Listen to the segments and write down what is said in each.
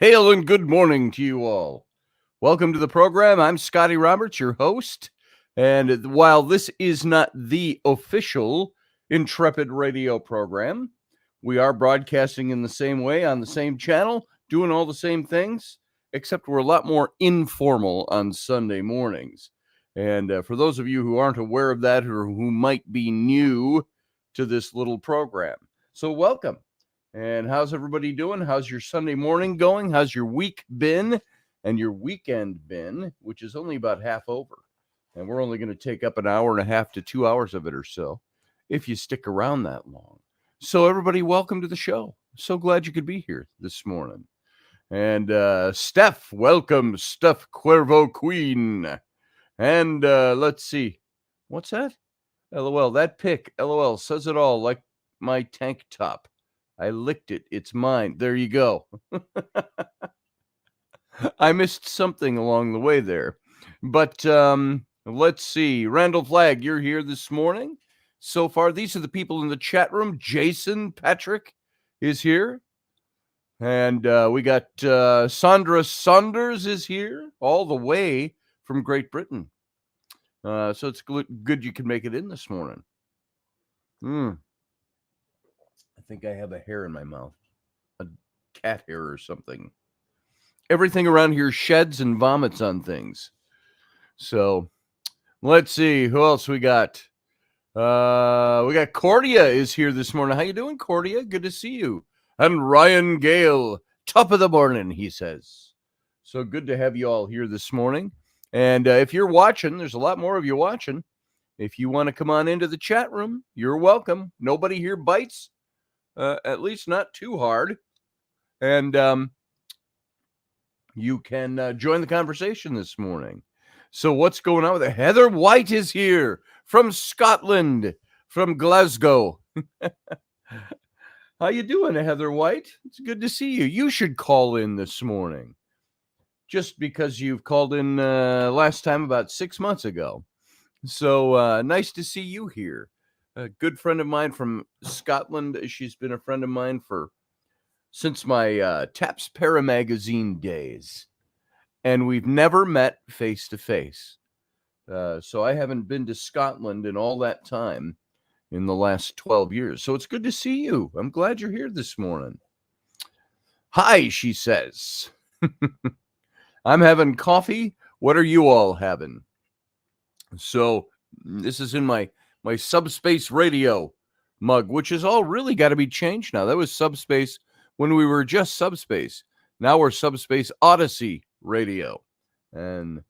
Hail and good morning to you all. Welcome to the program. I'm Scotty Roberts, your host. And while this is not the official Intrepid radio program, we are broadcasting in the same way on the same channel, doing all the same things, except we're a lot more informal on Sunday mornings. And for those of you who aren't aware of that or who might be new to this little program, so welcome. And how's everybody doing? How's your Sunday morning going? How's your week been and your weekend been, which is only about half over? And we're only going to take up an hour and a half to 2 hours of it or so, if you stick around that long. So everybody, welcome to the show. So glad you could be here this morning. And Steph, welcome, Steph Cuervo Queen. And let's see. What's that? LOL, that pic, LOL, says it all, like my tank top. I licked it. It's mine. There you go. I missed something along the way there. But let's see. Randall Flagg, you're here this morning. So far, these are the people in the chat room. Jason Patrick is here. And we got Sandra Saunders is here, all the way from Great Britain. So it's good you can make it in this morning. I think I have a hair in my mouth. A cat hair or something. Everything around here sheds and vomits on things. So let's see who else we got. We got Cordia is here this morning. How you doing, Cordia? Good to see you. And Ryan Gale, top of the morning, he says. So good to have you all here this morning. And if you're watching, there's a lot more of you watching. If you want to come on into the chat room, you're welcome. Nobody here bites, at least not too hard. And you can join the conversation this morning. So what's going on with it? Heather White is here from Scotland, from Glasgow. How you doing, Heather White? It's good to see you. You should call in this morning, just because you've called in last time about 6 months ago. So nice to see you here. A good friend of mine from Scotland. She's been a friend of mine since my Taps Para magazine days. And we've never met face to face. So I haven't been to Scotland in all that time in the last 12 years. So it's good to see you. I'm glad you're here this morning. Hi, she says. I'm having coffee. What are you all having? So this is in my Subspace Radio mug, which has all really got to be changed now. That was Subspace when we were just Subspace. Now we're Subspace Odyssey Radio. And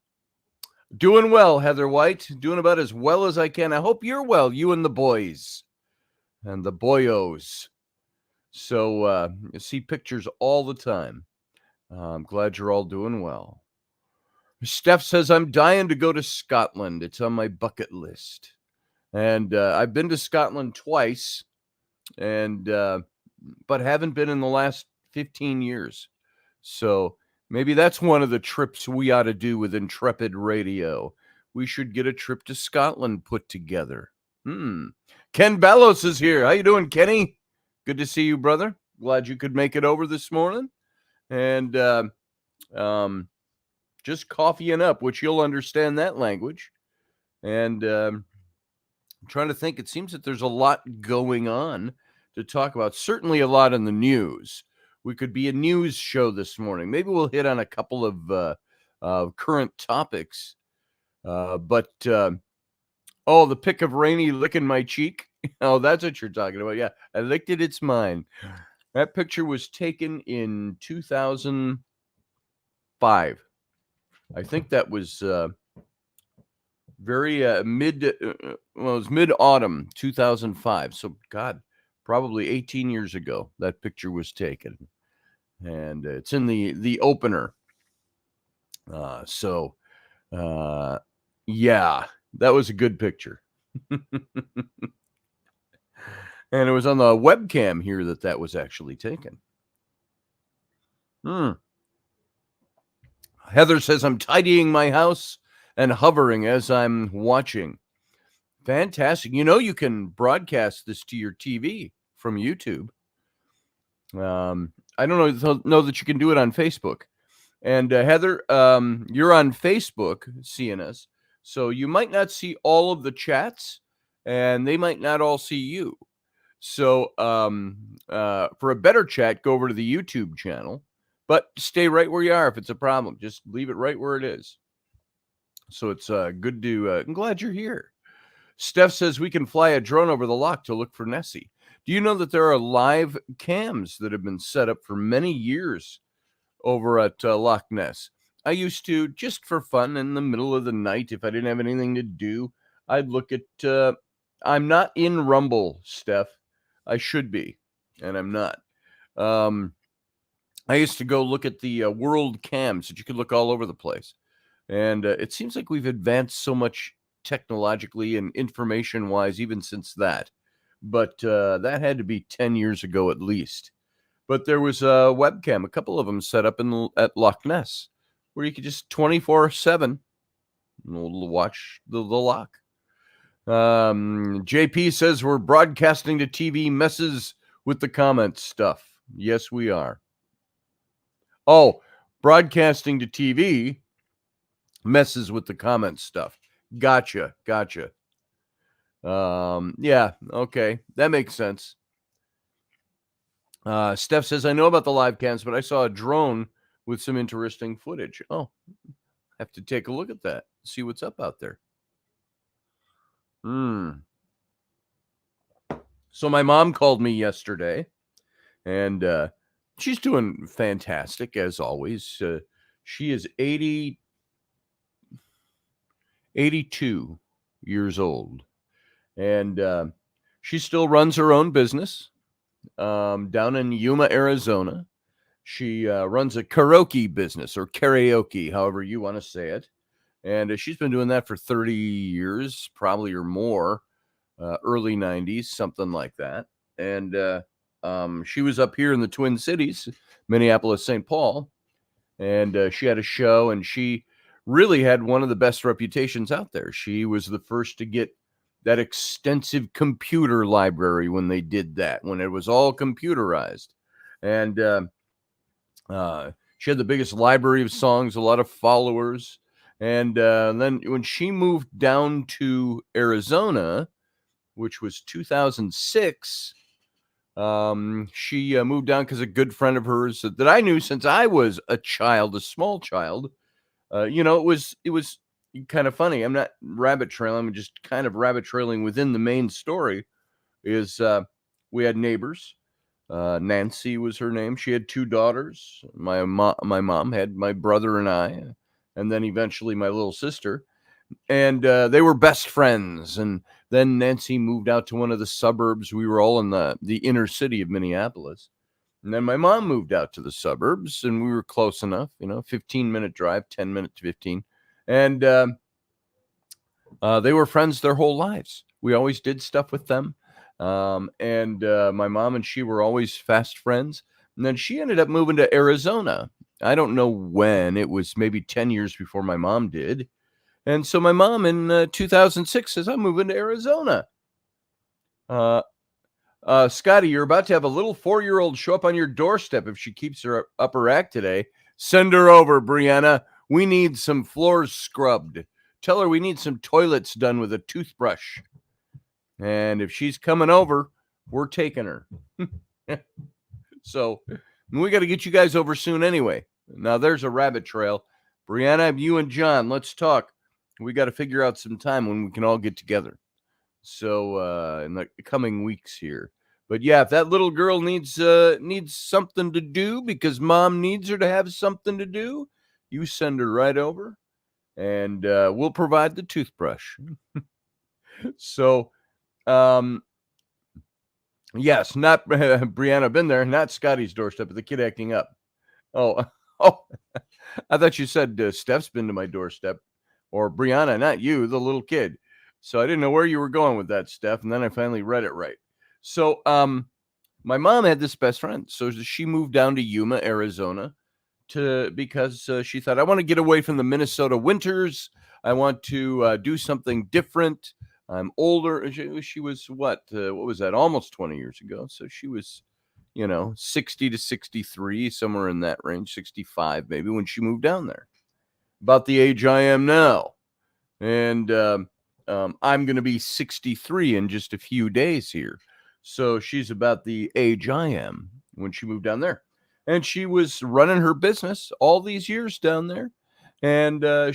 doing well, Heather White. Doing about as well as I can. I hope you're well, you and the boys and the boyos. So you see pictures all the time. I'm glad you're all doing well. Steph says, I'm dying to go to Scotland. It's on my bucket list. And I've been to Scotland twice, and but haven't been in the last 15 years. So maybe that's one of the trips we ought to do with Intrepid Radio. We should get a trip to Scotland put together. Ken Ballos is here. How you doing, Kenny? Good to see you, brother. Glad you could make it over this morning. And just coffeeing up, which you'll understand that language. And I'm trying to think. It seems that there's a lot going on to talk about. Certainly a lot in the news. We could be a news show this morning. Maybe we'll hit on a couple of current topics. But the pic of Raini licking my cheek. Oh, that's what you're talking about. Yeah, I licked it. It's mine. That picture was taken in 2005. I think that was very mid-autumn 2005. So, God, probably 18 years ago that picture was taken. And it's in the opener. Yeah, that was a good picture. And it was on the webcam here that was actually taken. Heather says, I'm tidying my house and hovering as I'm watching. Fantastic. You know, you can broadcast this to your TV from YouTube. I don't know that you can do it on Facebook. And Heather, you're on Facebook, CNS, so you might not see all of the chats, and they might not all see you. So for a better chat, go over to the YouTube channel, but stay right where you are. If it's a problem, just leave it right where it is. So it's good to. I'm glad you're here. Steph says we can fly a drone over the loch to look for Nessie. Do you know that there are live cams that have been set up for many years over at Loch Ness? I used to, just for fun, in the middle of the night, if I didn't have anything to do, I'd look at. I'm not in Rumble, Steph. I should be, and I'm not. I used to go look at the world cams that you could look all over the place. And it seems like we've advanced so much technologically and information wise, even since that. But that had to be 10 years ago at least. But there was a webcam, a couple of them set up at Loch Ness, where you could just 24/7 watch the loch. JP says we're broadcasting to TV, messes with the comments stuff. Yes, we are. Oh, broadcasting to TV messes with the comments stuff. Gotcha. Yeah, okay. That makes sense. Steph says, I know about the live cams, but I saw a drone with some interesting footage. Oh, have to take a look at that. See what's up out there. So my mom called me yesterday, and she's doing fantastic as always. She is 82 years old, and she still runs her own business down in Yuma, Arizona. She runs a karaoke business, or karaoke, however you want to say it. And she's been doing that for 30 years, probably or more, early 90s, something like that. And she was up here in the Twin Cities, Minneapolis, St. Paul, and she had a show, and she really had one of the best reputations out there. She was the first to get that extensive computer library when they did that, when it was all computerized. And she had the biggest library of songs, a lot of followers. And then when she moved down to Arizona, which was 2006, she moved down because a good friend of hers that I knew since I was a child, a small child. It was kind of funny. I'm not rabbit trailing. I'm just kind of rabbit trailing within the main story. We had neighbors. Nancy was her name. She had two daughters. My mom had my brother and I, and then eventually my little sister. And they were best friends. And then Nancy moved out to one of the suburbs. We were all in the inner city of Minneapolis. And then my mom moved out to the suburbs, and we were close enough, 15-minute drive, 10 minutes, 15. And they were friends their whole lives. We always did stuff with them. And my mom and she were always fast friends. And then she ended up moving to Arizona. I don't know when. It was maybe 10 years before my mom did. And so my mom in 2006 says, I'm moving to Arizona. Scotty, you're about to have a little 4-year-old show up on your doorstep if she keeps her upper act today. Send her over, Brianna. We need some floors scrubbed. Tell her we need some toilets done with a toothbrush. And if she's coming over, we're taking her. So we got to get you guys over soon anyway. Now there's a rabbit trail. Brianna, you and John, let's talk. We got to figure out some time when we can all get together. So in the coming weeks here. But yeah, if that little girl needs something to do because mom needs her to have something to do, you send her right over, and we'll provide the toothbrush. So, yes, not Brianna, been there, not Scotty's doorstep, but the kid acting up. Oh, I thought you said Steph's been to my doorstep, or Brianna, not you, the little kid. So I didn't know where you were going with that, Steph, and then I finally read it right. So my mom had this best friend. So she moved down to Yuma, Arizona, because she thought, I want to get away from the Minnesota winters. I want to do something different. I'm older. She was what was that? Almost 20 years ago. So she was 60 to 63, somewhere in that range, 65 maybe, when she moved down there. About the age I am now. And I'm going to be 63 in just a few days here. So she's about the age I am when she moved down there. And she was running her business all these years down there. And when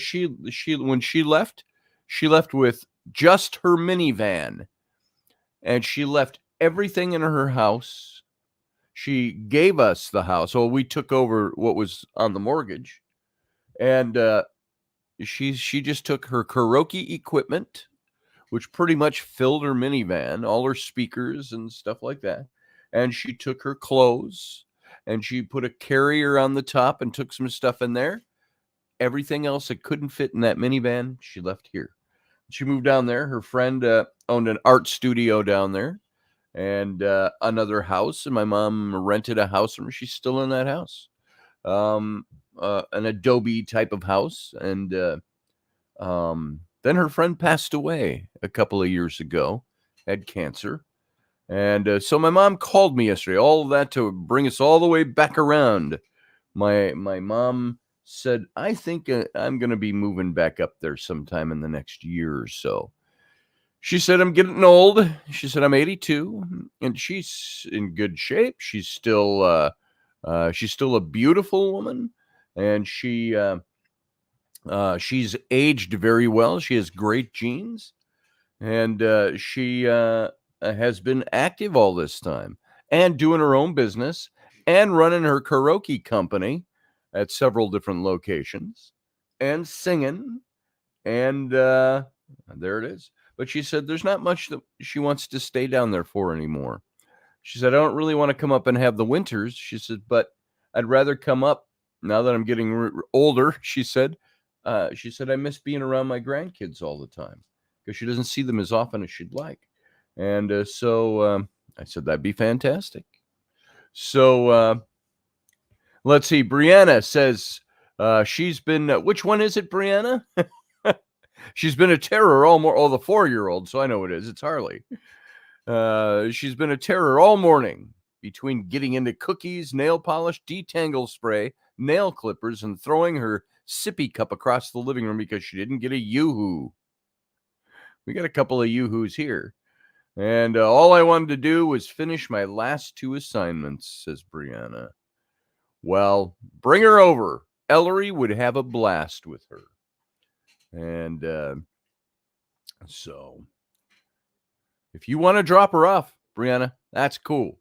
she left with just her minivan. And she left everything in her house. She gave us the house. Well, we took over what was on the mortgage. And she just took her karaoke equipment, which pretty much filled her minivan, all her speakers and stuff like that. And she took her clothes and she put a carrier on the top and took some stuff in there. Everything else that couldn't fit in that minivan, she left here. She moved down there. Her friend owned an art studio down there and another house. And my mom rented a house from her. She's still in that house. An adobe type of house. And then her friend passed away a couple of years ago, had cancer. And so my mom called me yesterday, all of that to bring us all the way back around. My mom said, I think I'm going to be moving back up there sometime in the next year or so. She said, I'm getting old. She said, I'm 82 and she's in good shape. She's still a beautiful woman, and she's aged very well. She has great genes, and she has been active all this time and doing her own business and running her karaoke company at several different locations and singing. And there it is. But she said there's not much that she wants to stay down there for anymore. She said, I don't really want to come up and have the winters. She said, but I'd rather come up now that I'm getting older. She said, I miss being around my grandkids all the time because she doesn't see them as often as she'd like. And so I said, that'd be fantastic. So let's see. Brianna says she's been, which one is it, Brianna? She's been a terror the 4-year-old. So I know it is. It's Harley. She's been a terror all morning between getting into cookies, nail polish, detangle spray, nail clippers, and throwing her sippy cup across the living room because she didn't get a yoo-hoo. We got a couple of yoo-hoos here. And all I wanted to do was finish my last 2 assignments, says Brianna. Well, bring her over. Ellery would have a blast with her. And so if you want to drop her off, Brianna, that's cool.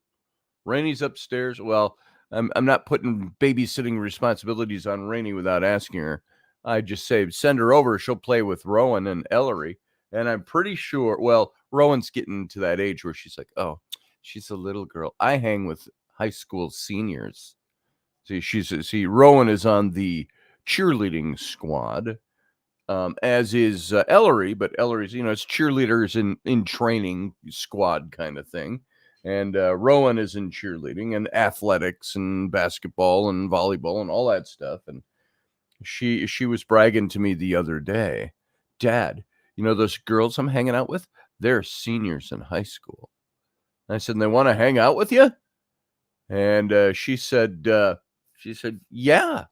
Raini's upstairs. Well, I'm not putting babysitting responsibilities on Raini without asking her. I just say send her over. She'll play with Rowan and Ellery. And I'm pretty sure, well, Rowan's getting to that age where she's like, oh, she's a little girl. I hang with high school seniors. See, Rowan is on the cheerleading squad, as is Ellery, but Ellery's, it's cheerleaders in training squad kind of thing. And Rowan is in cheerleading and athletics and basketball and volleyball and all that stuff. And she was bragging to me the other day, Dad, those girls I'm hanging out with, they're seniors in high school. And I said, they want to hang out with you? And she said, yeah.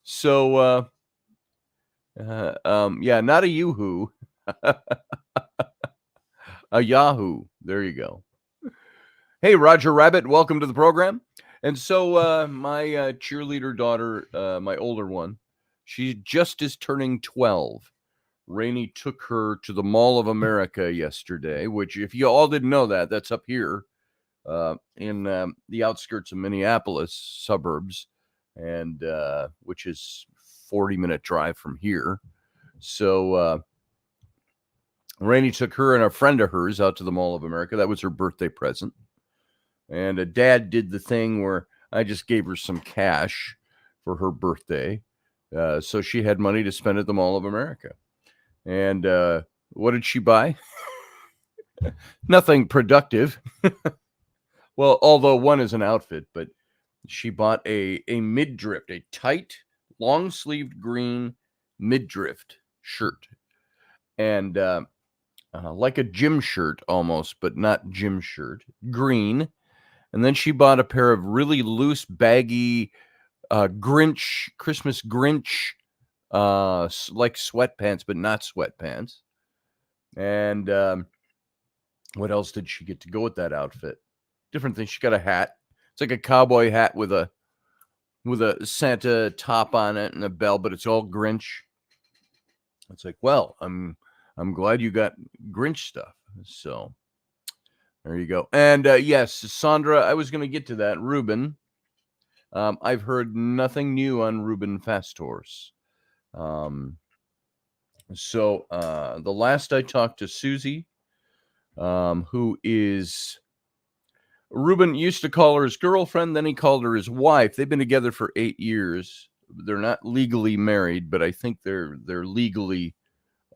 So, yeah, not a yoo-hoo, a Yahoo. There you go. Hey, Roger Rabbit, welcome to the program. And so my cheerleader daughter, my older one, she just is turning 12. Raini took her to the Mall of America yesterday, which if you all didn't know that's up here in the outskirts of Minneapolis suburbs, and which is 40-minute drive from here. So Raini took her and a friend of hers out to the Mall of America. That was her birthday present. And Dad did the thing where I just gave her some cash for her birthday. So she had money to spend at the Mall of America. And what did she buy? Nothing productive. Well, although one is an outfit, but she bought a midriff, a tight, long-sleeved green midriff shirt. And like a gym shirt almost, but not gym shirt. Green. And then she bought a pair of really loose, baggy Christmas Grinch, like sweatpants, but not sweatpants. And what else did she get to go with that outfit? Different things. She got a hat. It's like a cowboy hat with a Santa top on it and a bell, but it's all Grinch. It's like, well, I'm glad you got Grinch stuff. So there you go. And yes, Sandra, I was going to get to that. Ruben, I've heard nothing new on Ruben Fasthorse. So the last I talked to Susie, who is Ruben used to call her his girlfriend, then he called her his wife. They've been together for 8 years. They're not legally married, but I think they're legally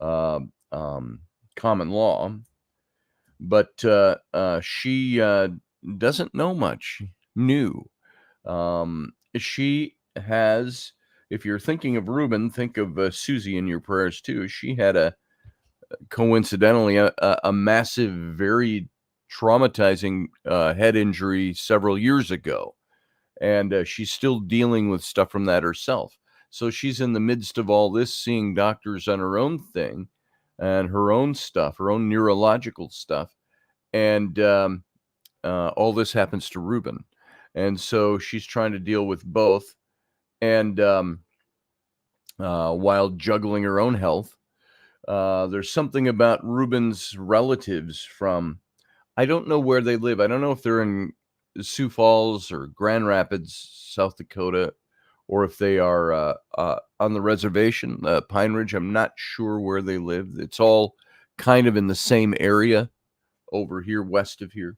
common law. But she doesn't know much new. She has, if you're thinking of Ruben, think of Susie in your prayers too. She had coincidentally a massive, very traumatizing head injury several years ago. And she's still dealing with stuff from that herself. So she's in the midst of all this, seeing doctors on her own thing and her own stuff, her own neurological stuff. And all this happens to Ruben. And so she's trying to deal with both. And while juggling her own health, there's something about Ruben's relatives from, I don't know where they live. I don't know if they're in Sioux Falls or Grand Rapids, South Dakota, or if they are on the reservation, Pine Ridge. I'm not sure where they live. It's all kind of in the same area over here, west of here.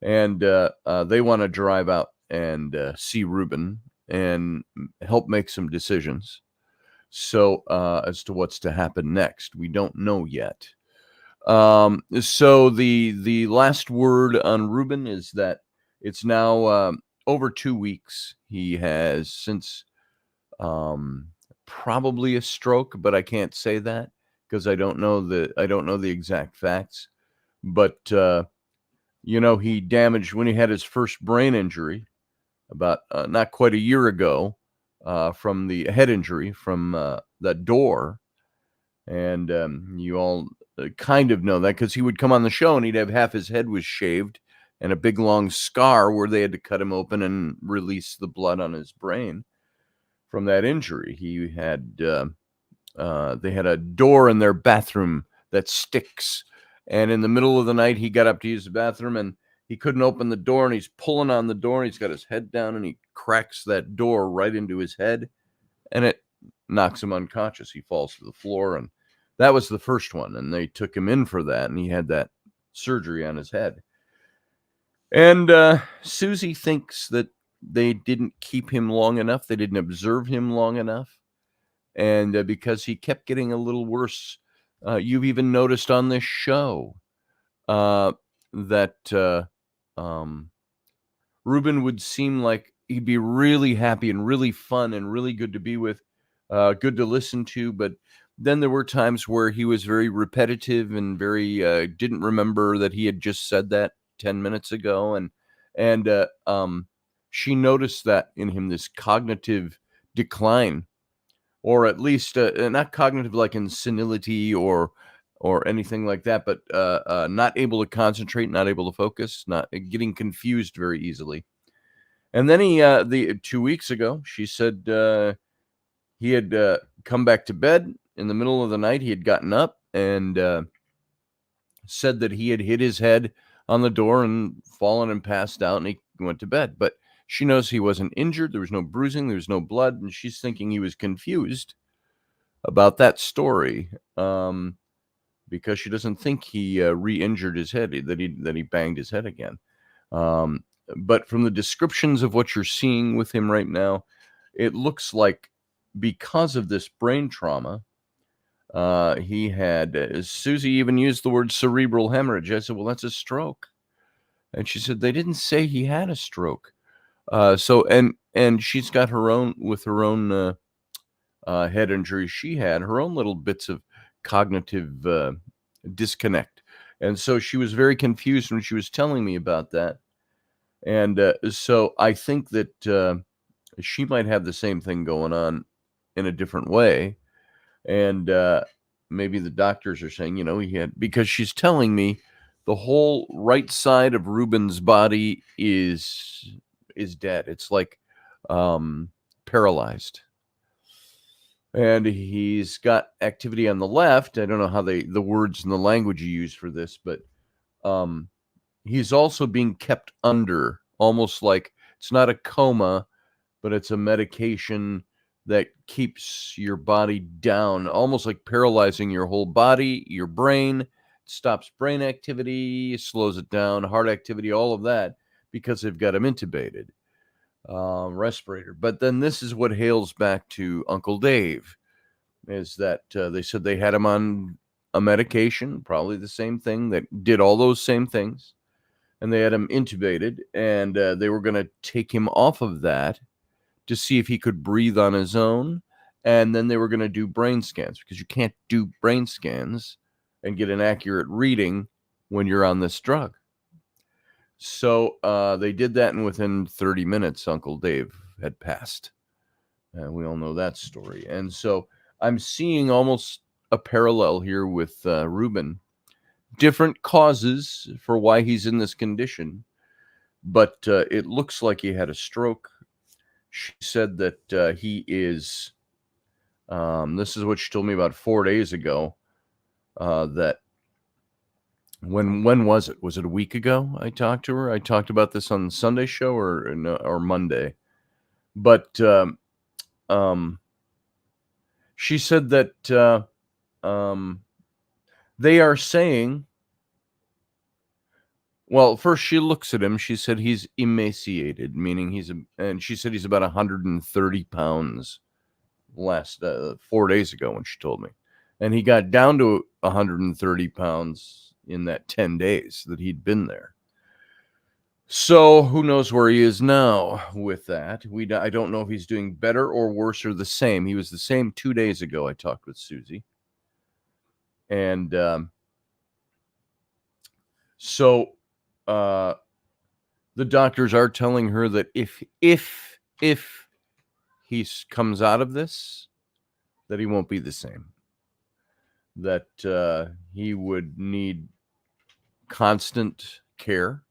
And they want to drive out and see Ruben and help make some decisions. So as to what's to happen next, we don't know yet. So the last word on Ruben is that it's now over 2 weeks. He has since probably a stroke, but I can't say that because I don't know the exact facts. But he damaged when he had his first brain injury about not quite a year ago from the head injury from that door. And you all kind of know that because he would come on the show and he'd have half his head was shaved and a big long scar where they had to cut him open and release the blood on his brain from that injury. He had they had a door in their bathroom that sticks, and in the middle of the night he got up to use the bathroom and he couldn't open the door, and he's pulling on the door and he's got his head down and he cracks that door right into his head and it knocks him unconscious. He falls to the floor, and that was the first one, and they took him in for that, and he had that surgery on his head. And Susie thinks that they didn't keep him long enough. They didn't observe him long enough. And because he kept getting a little worse, you've even noticed on this show that Ruben would seem like he'd be really happy and really fun and really good to be with, good to listen to. But then there were times where he was very repetitive and very didn't remember that he had just said that 10 minutes ago. And she noticed that in him, this cognitive decline, or at least not cognitive like in senility or anything like that, but not able to concentrate, not able to focus, not getting confused very easily. And then the 2 weeks ago, she said he had come back to bed in the middle of the night. He had gotten up and said that he had hit his head on the door and fallen and passed out, and he went to bed. But she knows he wasn't injured. There was no bruising. There was no blood. And she's thinking he was confused about that story because she doesn't think he re-injured his head, that he banged his head again. But from the descriptions of what you're seeing with him right now, it looks like because of this brain trauma, he had, Susie even used the word cerebral hemorrhage. I said, well, that's a stroke. And she said, they didn't say he had a stroke. So she's got her own, with her own head injury she had, her own little bits of cognitive disconnect. And so she was very confused when she was telling me about that. And so I think that she might have the same thing going on in a different way. And maybe the doctors are saying, he had, because she's telling me the whole right side of Ruben's body is dead. It's like paralyzed. And he's got activity on the left. I don't know how the words and the language you use for this, but he's also being kept under, almost like it's not a coma, but it's a medication that keeps your body down, almost like paralyzing your whole body, your brain, stops brain activity, slows it down, heart activity, all of that, because they've got him intubated, respirator. But then this is what hails back to Uncle Dave, is that they said they had him on a medication, probably the same thing that did all those same things, and they had him intubated, and they were going to take him off of that to see if he could breathe on his own. And then they were going to do brain scans, because you can't do brain scans and get an accurate reading when you're on this drug. So they did that, and within 30 minutes, Uncle Dave had passed. And we all know that story. And so I'm seeing almost a parallel here with Ruben. Different causes for why he's in this condition, but it looks like he had a stroke. She said that he is, this is what she told me about 4 days ago, that when was it? Was it a week ago I talked to her? I talked about this on the Sunday show or Monday. But she said that they are saying, well, first she looks at him. She said he's emaciated, meaning and she said he's about 130 pounds last 4 days ago when she told me. And he got down to 130 pounds in that 10 days that he'd been there. So who knows where he is now with that. I don't know if he's doing better or worse or the same. He was the same 2 days ago. I talked with Susie. And so the doctors are telling her that if he comes out of this, that he won't be the same. That he would need constant care.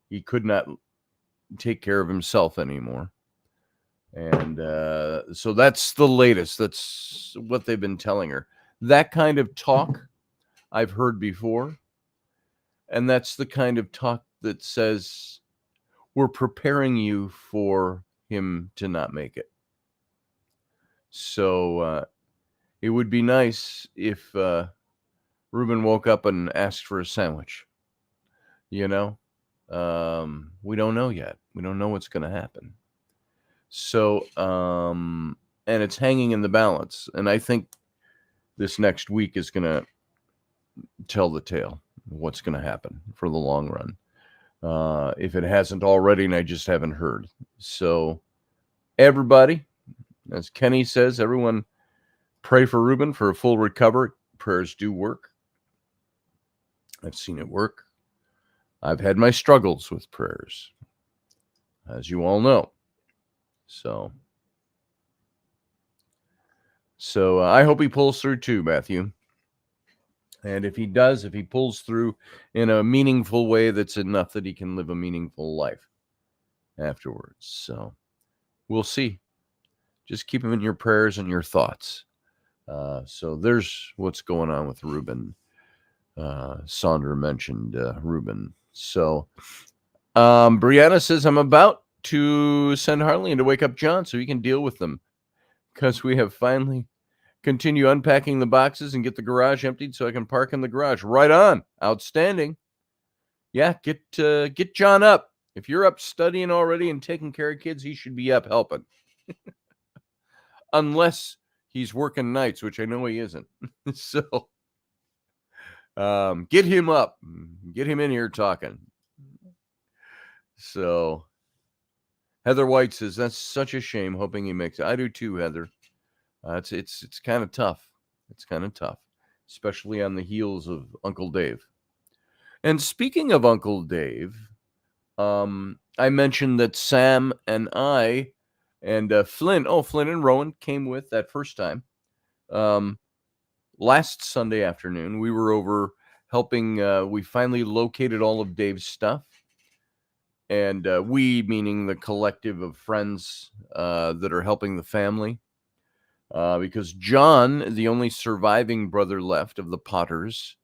He could not take care of himself anymore. And so that's the latest. That's what they've been telling her. That kind of talk I've heard before. And that's the kind of talk that says, we're preparing you for him to not make it. So it would be nice if Ruben woke up and asked for a sandwich. We don't know yet. We don't know what's going to happen. So, and it's hanging in the balance. And I think this next week is going to tell the tale of what's going to happen for the long run. If it hasn't already, and I just haven't heard. So everybody, as Kenny says, everyone pray for Ruben for a full recovery. Prayers do work. I've seen it work. I've had my struggles with prayers, as you all know. So I hope he pulls through too, Matthew. And if he does, if he pulls through in a meaningful way, that's enough that he can live a meaningful life afterwards. So we'll see. Just keep him in your prayers and your thoughts. So there's what's going on with Ruben. Sandra mentioned Ruben. So Brianna says, I'm about to send Harley in to wake up John so he can deal with them, because we have finally continue unpacking the boxes and get the garage emptied so I can park in the garage. Right on. Outstanding. Yeah, get John up. If you're up studying already and taking care of kids, he should be up helping. Unless he's working nights, which I know he isn't. So get him up. Get him in here talking. So Heather White says, that's such a shame, hoping he makes it. I do too, Heather. It's kind of tough. It's kind of tough, especially on the heels of Uncle Dave. And speaking of Uncle Dave, I mentioned that Sam and I and Flynn and Rowan came with that first time. Last Sunday afternoon, we were over helping. We finally located all of Dave's stuff. And we, meaning the collective of friends that are helping the family. Because John, the only surviving brother left of the Potters,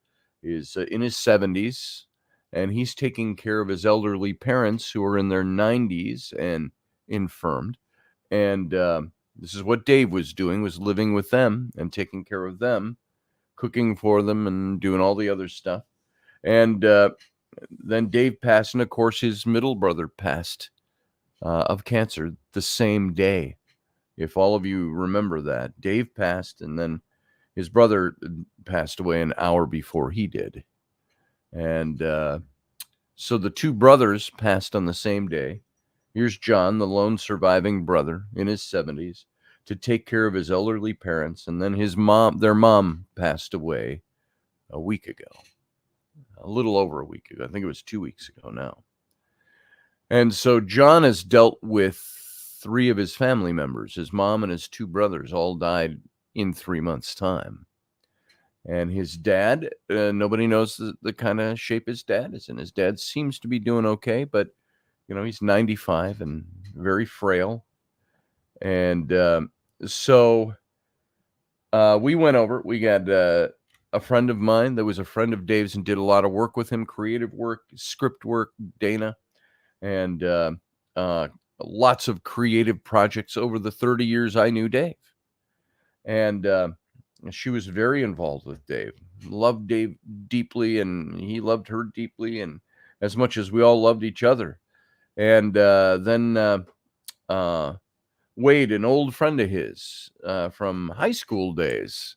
is in his 70s, and he's taking care of his elderly parents who are in their 90s and infirmed. And this is what Dave was doing, was living with them and taking care of them, cooking for them and doing all the other stuff. And then Dave passed, and of course his middle brother passed of cancer the same day. If all of you remember that, Dave passed, and then his brother passed away an hour before he did. And so the two brothers passed on the same day. Here's John, the lone surviving brother in his 70s, to take care of his elderly parents. And then their mom passed away a week ago, a little over a week ago. I think it was 2 weeks ago now. And so John has dealt with 3 of his family members. His mom and his 2 brothers all died in 3 months' time. And his dad, nobody knows the kind of shape his dad is in. His dad seems to be doing okay, but, he's 95 and very frail. And so we went over. We got a friend of mine that was a friend of Dave's and did a lot of work with him, creative work, script work, Dana. And lots of creative projects over the 30 years I knew Dave. And she was very involved with Dave, loved Dave deeply, and he loved her deeply, and as much as we all loved each other. And then Wade, an old friend of his from high school days,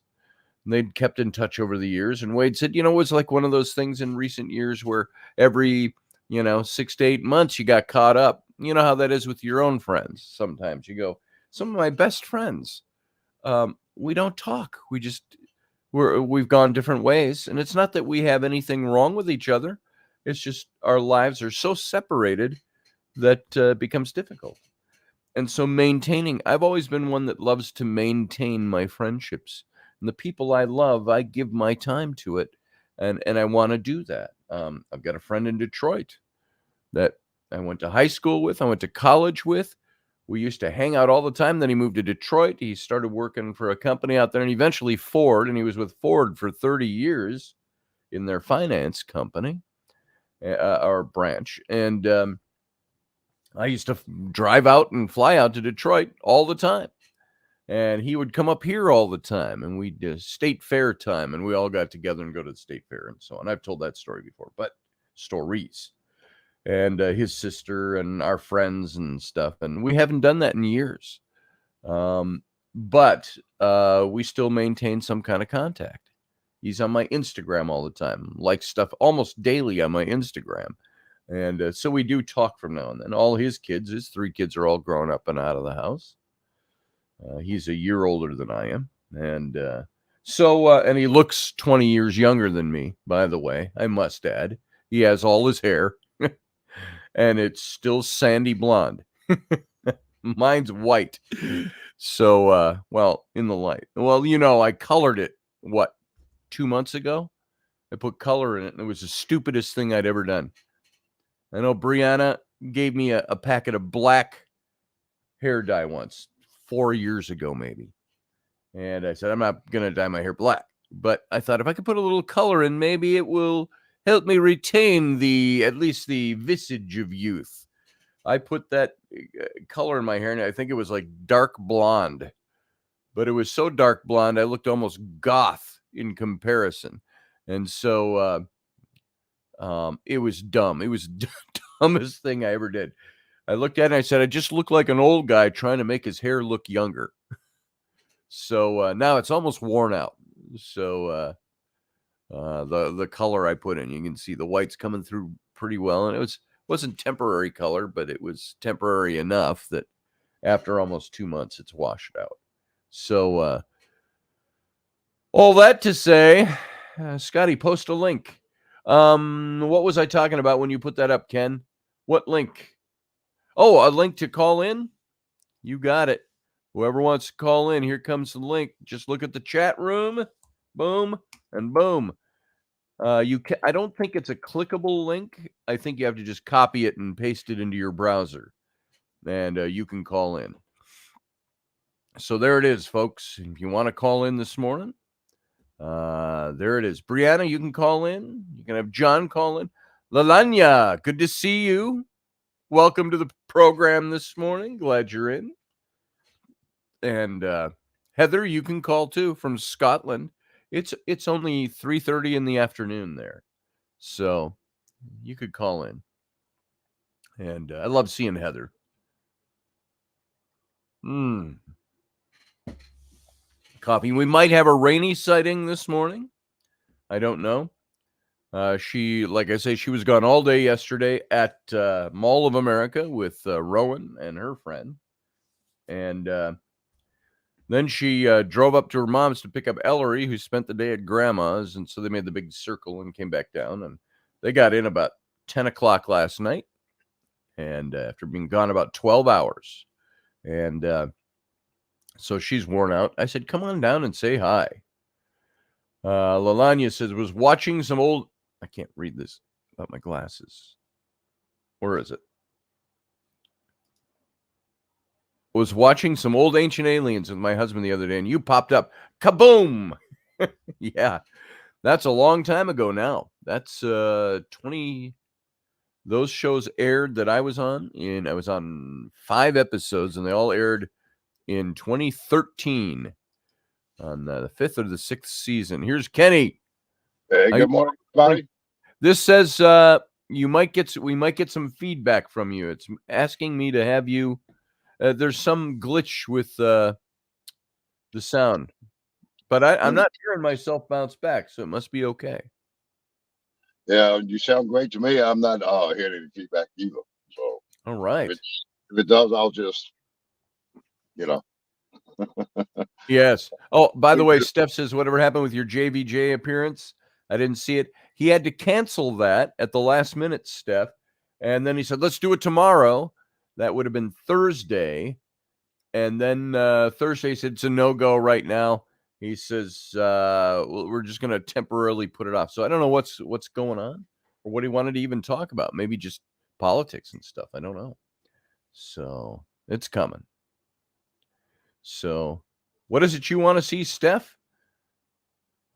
they'd kept in touch over the years. And Wade said, it was like one of those things in recent years where every 6 to 8 months you got caught up. You know how that is with your own friends. Sometimes you go, some of my best friends, we don't talk. We've gone different ways. And it's not that we have anything wrong with each other. It's just our lives are so separated that it becomes difficult. And so I've always been one that loves to maintain my friendships. And the people I love, I give my time to it. And I want to do that. I've got a friend in Detroit that I went to high school with. I went to college with. We used to hang out all the time. Then he moved to Detroit. He started working for a company out there, and eventually Ford. And he was with Ford for 30 years in their finance company, our branch. And I used to drive out and fly out to Detroit all the time. And he would come up here all the time, and we'd do state fair time, and we all got together and go to the state fair and so on. I've told that story before, but stories. And his sister and our friends and stuff. And we haven't done that in years. But we still maintain some kind of contact. He's on my Instagram all the time, likes stuff almost daily on my Instagram. And so we do talk from now and then. All his 3 kids are all grown up and out of the house. He's a year older than I am. And and he looks 20 years younger than me, by the way, I must add. He has all his hair. And it's still sandy blonde. Mine's white. So, in the light. Well, I colored it, 2 months ago? I put color in it, and it was the stupidest thing I'd ever done. I know Brianna gave me a packet of black hair dye once, 4 years ago maybe. And I said, I'm not going to dye my hair black. But I thought if I could put a little color in, maybe it will help me retain at least the visage of youth. I put that color in my hair, and I think it was like dark blonde. But it was so dark blonde, I looked almost goth in comparison. And so it was dumb. It was the dumbest thing I ever did. I looked at it and I said, I just look like an old guy trying to make his hair look younger. So now it's almost worn out. So the color I put in, you can see the white's coming through pretty well. And it wasn't temporary color, but it was temporary enough that after almost 2 months, it's washed out. So all that to say, Scotty, post a link. What was I talking about when you put that up, Ken? What link? Oh, a link to call in? You got it. Whoever wants to call in, here comes the link. Just look at the chat room. Boom and boom. I don't think it's a clickable link. I think you have to just copy it and paste it into your browser, and you can call in. So there it is, folks. If you want to call in this morning, there it is. Brianna, you can call in. You can have John call in. Lalanya, good to see you. Welcome to the program this morning. Glad you're in. And Heather, you can call too from Scotland. It's only 3:30 in the afternoon there, so you could call in. And I love seeing Heather. Coffee. We might have a Raini sighting this morning. I don't know. She, like I say, she was gone all day yesterday at Mall of America with Rowan and her friend. And then she drove up to her mom's to pick up Ellery, who spent the day at grandma's. And so they made the big circle and came back down. And they got in about 10 o'clock last night. And after being gone about 12 hours. And so she's worn out. I said, come on down and say hi. Lalanya says, was watching some old... I can't read this without my glasses. Where is it? Was watching some old Ancient Aliens with my husband the other day, and you popped up. Kaboom! Yeah, that's a long time ago now. That's 20... Those shows aired that I was on. I was on 5 episodes, and they all aired in 2013 on the 5th or the 6th season. Here's Kenny. Hey, good morning, everybody. This says we might get some feedback from you. It's asking me to have you. There's some glitch with the sound, but I'm not hearing myself bounce back, so it must be okay. Yeah, you sound great to me. I'm not hearing any feedback either. So, all right. If it does, I'll just, Yes. Oh, by the way, Steph says, whatever happened with your JVJ appearance? I didn't see it. He had to cancel that at the last minute, Steph. And then he said, let's do it tomorrow. That would have been Thursday. And then Thursday he said, it's a no-go right now. He says, we're just going to temporarily put it off. So I don't know what's going on or what he wanted to even talk about. Maybe just politics and stuff. I don't know. So it's coming. So what is it you want to see, Steph?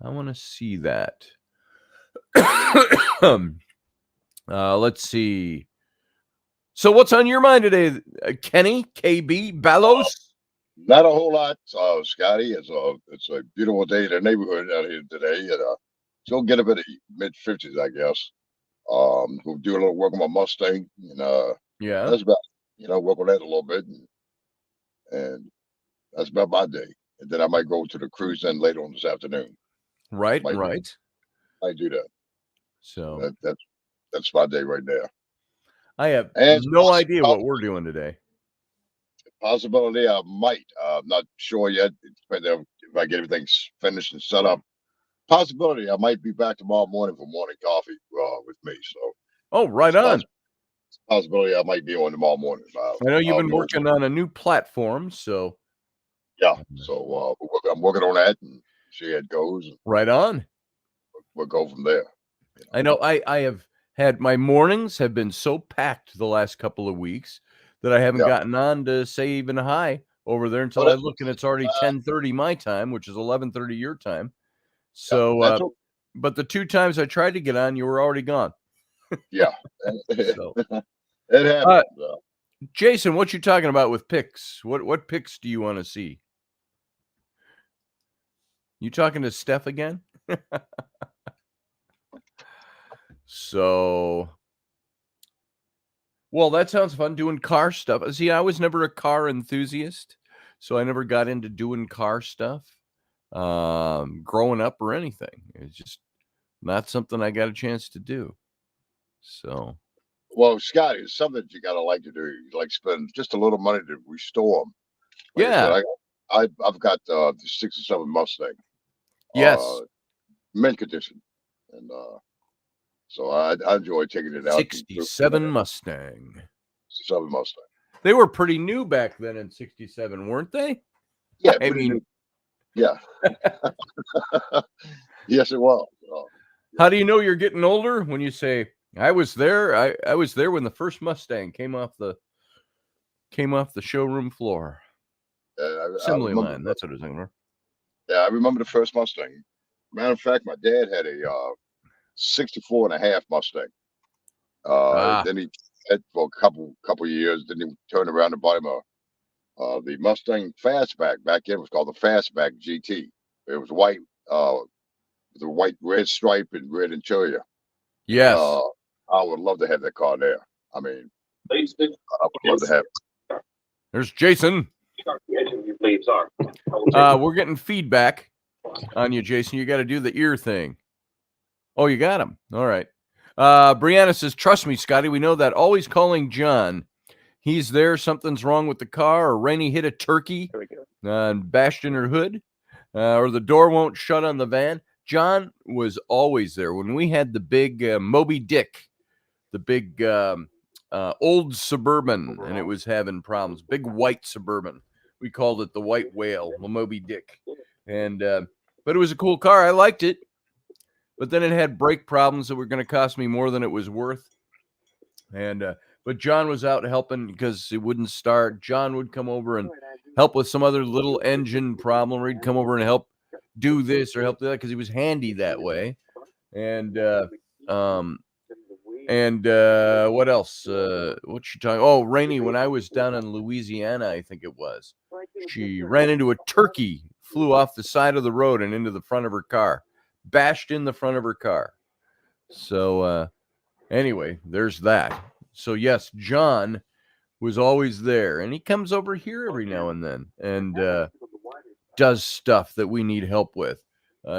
I want to see that. Let's see. So what's on your mind today, Kenny, KB, Ballos? Not a whole lot, Scotty. It's a beautiful day in the neighborhood out here today. And still get a bit of mid-50s, I guess. We'll do a little work on my Mustang. And yeah, that's about, work on that a little bit. And that's about my day. And then I might go to the cruise in later on this afternoon. Right. I do that. So that's my day right there. I have no idea what we're doing today. Possibility I might. I'm not sure yet. It depends if I get everything finished and set up. Possibility I might be back tomorrow morning for morning coffee with me. So. Right on. Possibility I might be on tomorrow morning. I know you've been working on a new platform, so. Yeah. So I'm working on that and see how it goes. Right on. We'll go from there. I know I have had my mornings have been so packed the last couple of weeks that I haven't gotten on to say even hi over there until I look and it's already 10:30 my time, which is 11:30 your time. So, but the 2 times I tried to get on, you were already gone. Yeah. So, it happens. Jason, what you talking about with picks? What picks do you want to see? You talking to Steph again? So, well, that sounds fun, doing car stuff. See, I was never a car enthusiast, so I never got into doing car stuff growing up or anything. It's just not something I got a chance to do. So, well, Scotty, it's something that you gotta like to do. You like spend just a little money to restore them. Like I said, I've got the 67 Mustang. Yes. Mint condition, and So I enjoy taking it out. 67 Mustang. 67 Mustang. They were pretty new back then in 67, weren't they? Yeah, I mean, yeah. Yes, it was. How do you know you're getting older? When you say, I was there. I was there when the first Mustang came off the showroom floor. Assembly line. That's what it was thinking. Yeah, I remember the first Mustang. Matter of fact, my dad had a 64 and a half Mustang. Then he had for a couple years. Then he turned around and bought him the Mustang Fastback. Back then it was called the Fastback GT. It was white, the white red stripe and red interior. Yes. I would love to have that car there. I mean, I would love to have it. There's Jason. We're getting feedback on you, Jason. You got to do the ear thing. Oh, you got him. All right. Brianna says, trust me, Scotty. We know that. Always calling John. He's there. Something's wrong with the car, or Raini hit a turkey and bashed in her hood, or the door won't shut on the van. John was always there. When we had the big Moby Dick, the big old Suburban, and it was having problems, big white Suburban. We called it the White Whale, the Moby Dick. And but it was a cool car. I liked it. But then it had brake problems that were going to cost me more than it was worth. And but John was out helping because it wouldn't start. John would come over and help with some other little engine problem, or he'd come over and help do this or help do that because he was handy that way. And what else? What she talking? Oh, Raini, when I was down in Louisiana, I think it was, she ran into a turkey, flew off the side of the road and into the front of her car, bashed in the front of her car. So anyway, there's that. So yes, John was always there, and he comes over here every now and then and does stuff that we need help with.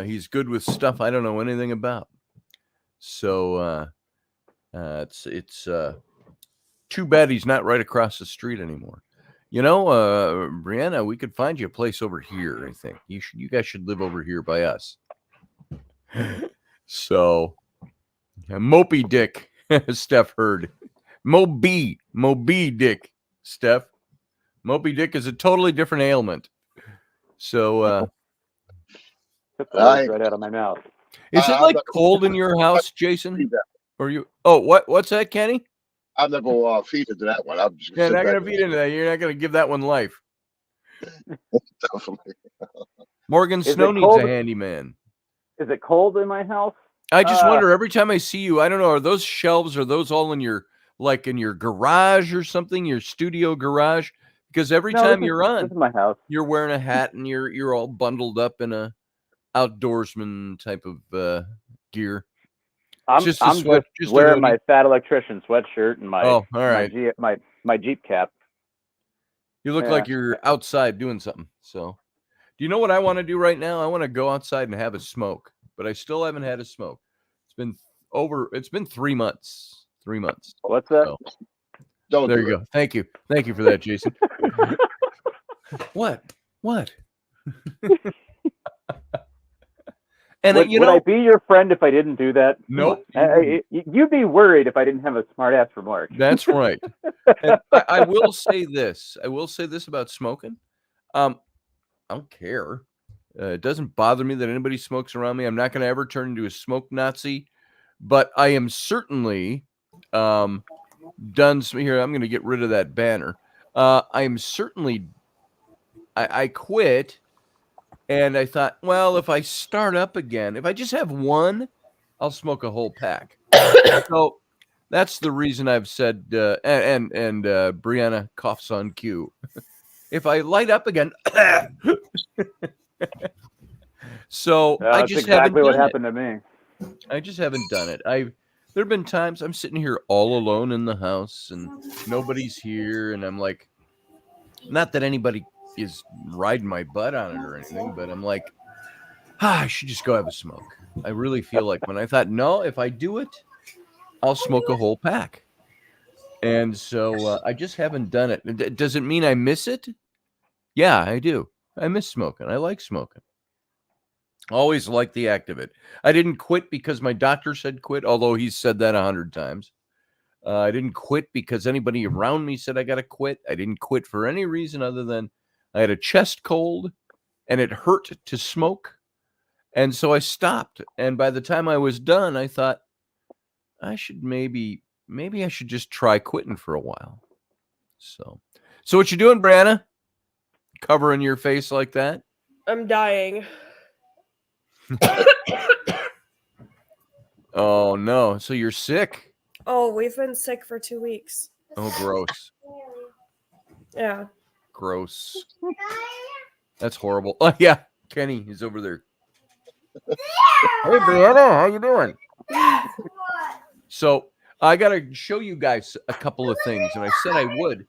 He's good with stuff I don't know anything about. So it's too bad he's not right across the street anymore. You know, Brianna, we could find you a place over here. I think you guys should live over here by us. So, Moby Dick, Steph heard. Moby Dick, Steph. Moby Dick is a totally different ailment. So, took the words right out of my mouth. Is it like cold in your house, Jason? Or you? Oh, what's that, Kenny? I'm not going to feed into that one. I'm just not going to feed into that. You're not going to give that one life. Definitely. Morgan Snow needs a handyman. Is it cold in my house? I just wonder every time I see you. I don't know. Are those shelves? Are those all in your garage or something? Your studio garage? Because every time you're on, this is my house. You're wearing a hat and you're all bundled up in a outdoorsman type of gear. I'm just wearing my fat electrician sweatshirt and my all right. my Jeep cap. You look like you're outside doing something. So, do you know what I want to do right now? I want to go outside and have a smoke, but I still haven't had a smoke. It's been 3 months. 3 months. What's that? So, there you go. Thank you for that, Jason. What? And would I be your friend if I didn't do that? Nope. You'd be worried if I didn't have a smart ass remark. That's right. And I will say this. About smoking. I don't care. It doesn't bother me that anybody smokes around me. I'm not going to ever turn into a smoke Nazi, but I am certainly done. Here, I'm going to get rid of that banner. I am certainly. I quit. And I thought, well, if I start up again, if I just have one, I'll smoke a whole pack. So that's the reason I've said, and Brianna coughs on cue. If I light up again, so I just exactly what happened to me. I just haven't done it. There have been times I'm sitting here all alone in the house and nobody's here, and I'm like, not that anybody is riding my butt on it or anything, but I'm like, I should just go have a smoke. I really feel like when I thought, no, if I do it, I'll smoke a whole pack. And so I just haven't done it. Does it mean I miss it? Yeah, I do. I miss smoking. I like smoking. Always liked the act of it. I didn't quit because my doctor said quit, although he's said that 100 times. I didn't quit because anybody around me said I got to quit. I didn't quit for any reason other than I had a chest cold and it hurt to smoke. And so I stopped. And by the time I was done, I thought I should maybe I should just try quitting for a while. So what you doing, Brianna? Covering your face like that? I'm dying. Oh no. So you're sick? Oh, we've been sick for 2 weeks. Oh, gross. Yeah. Gross. That's horrible. Oh yeah, Kenny is over there. Hey Brianna, how you doing? So I gotta show you guys a couple of things, and I said I would.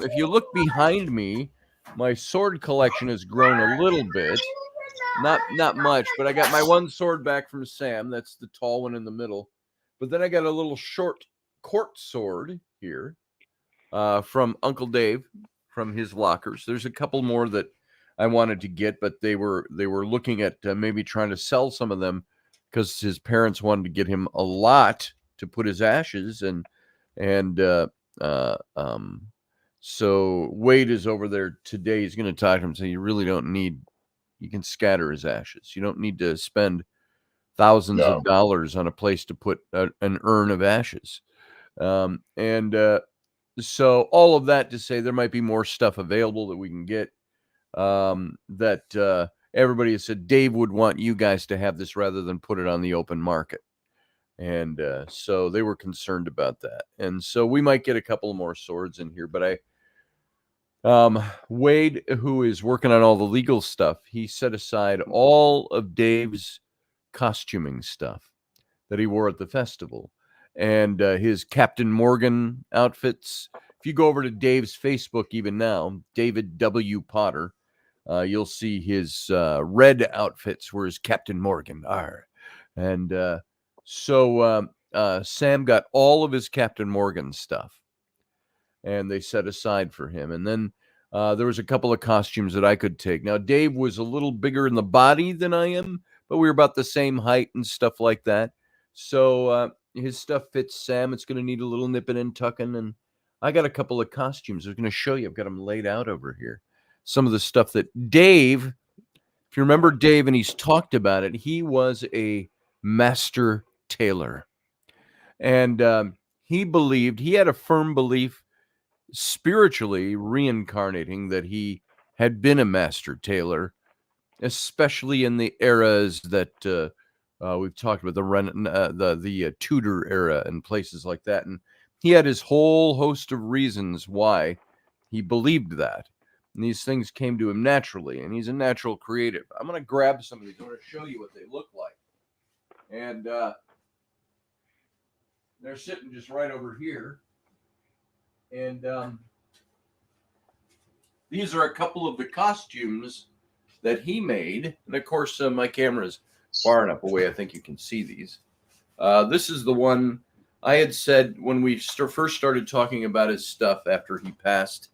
If you look behind me, my sword collection has grown a little bit. Not much, but I got my one sword back from Sam. That's the tall one in the middle. But then I got a little short court sword here from Uncle Dave from his lockers. There's a couple more that I wanted to get, but they were looking at maybe trying to sell some of them because his parents wanted to get him a lot to put his ashes so Wade is over there today. He's going to talk to him and say, you really don't need, you can scatter his ashes. You don't need to spend thousands of dollars on a place to put an urn of ashes. So all of that to say there might be more stuff available that we can get that everybody has said Dave would want you guys to have this rather than put it on the open market. And so they were concerned about that. And so we might get a couple more swords in here, but Wade, who is working on all the legal stuff, he set aside all of Dave's costuming stuff that he wore at the festival and his Captain Morgan outfits. If you go over to Dave's Facebook, even now, David W. Potter, you'll see his red outfits were his Captain Morgan. And so Sam got all of his Captain Morgan stuff, and they set aside for him. And then there was a couple of costumes that I could take. Now, Dave was a little bigger in the body than I am, but we were about the same height and stuff like that. So his stuff fits Sam. It's going to need a little nipping and tucking. And I got a couple of costumes. I'm going to show you. I've got them laid out over here. Some of the stuff that Dave, if you remember Dave, and he's talked about it, he was a master tailor. And he had a firm belief, spiritually reincarnating, that he had been a master tailor, especially in the eras that we've talked about, the Tudor era and places like that. And he had his whole host of reasons why he believed that. And these things came to him naturally, and he's a natural creative. I'm going to grab some of these. I want to show you what they look like. And they're sitting just right over here. And these are a couple of the costumes that he made. And of course, my camera's far enough away, I think you can see these. This is the one I had said when we first started talking about his stuff after he passed.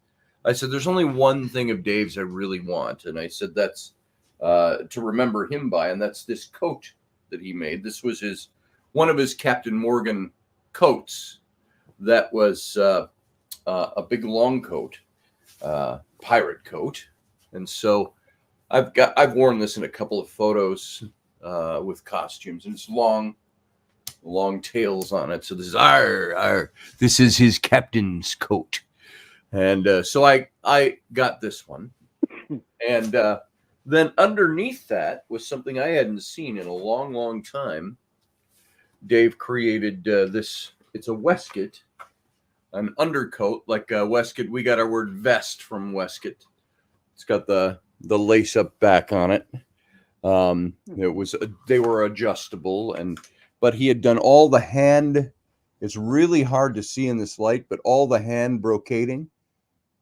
I said, there's only one thing of Dave's I really want. And I said, that's to remember him by. And that's this coat that he made. This was one of his Captain Morgan coats. That was a big long coat, pirate coat. And so I've worn this in a couple of photos with costumes, and it's long tails on it. So this is this is his captain's coat. And so I got this one. And then underneath that was something I hadn't seen in a long time. Dave created this. It's a waistcoat, an undercoat like Westcott. We got our word vest from Westcott. It's got the lace up back on it. They were adjustable, but he had done all the hand. It's really hard to see in this light, but all the hand brocading,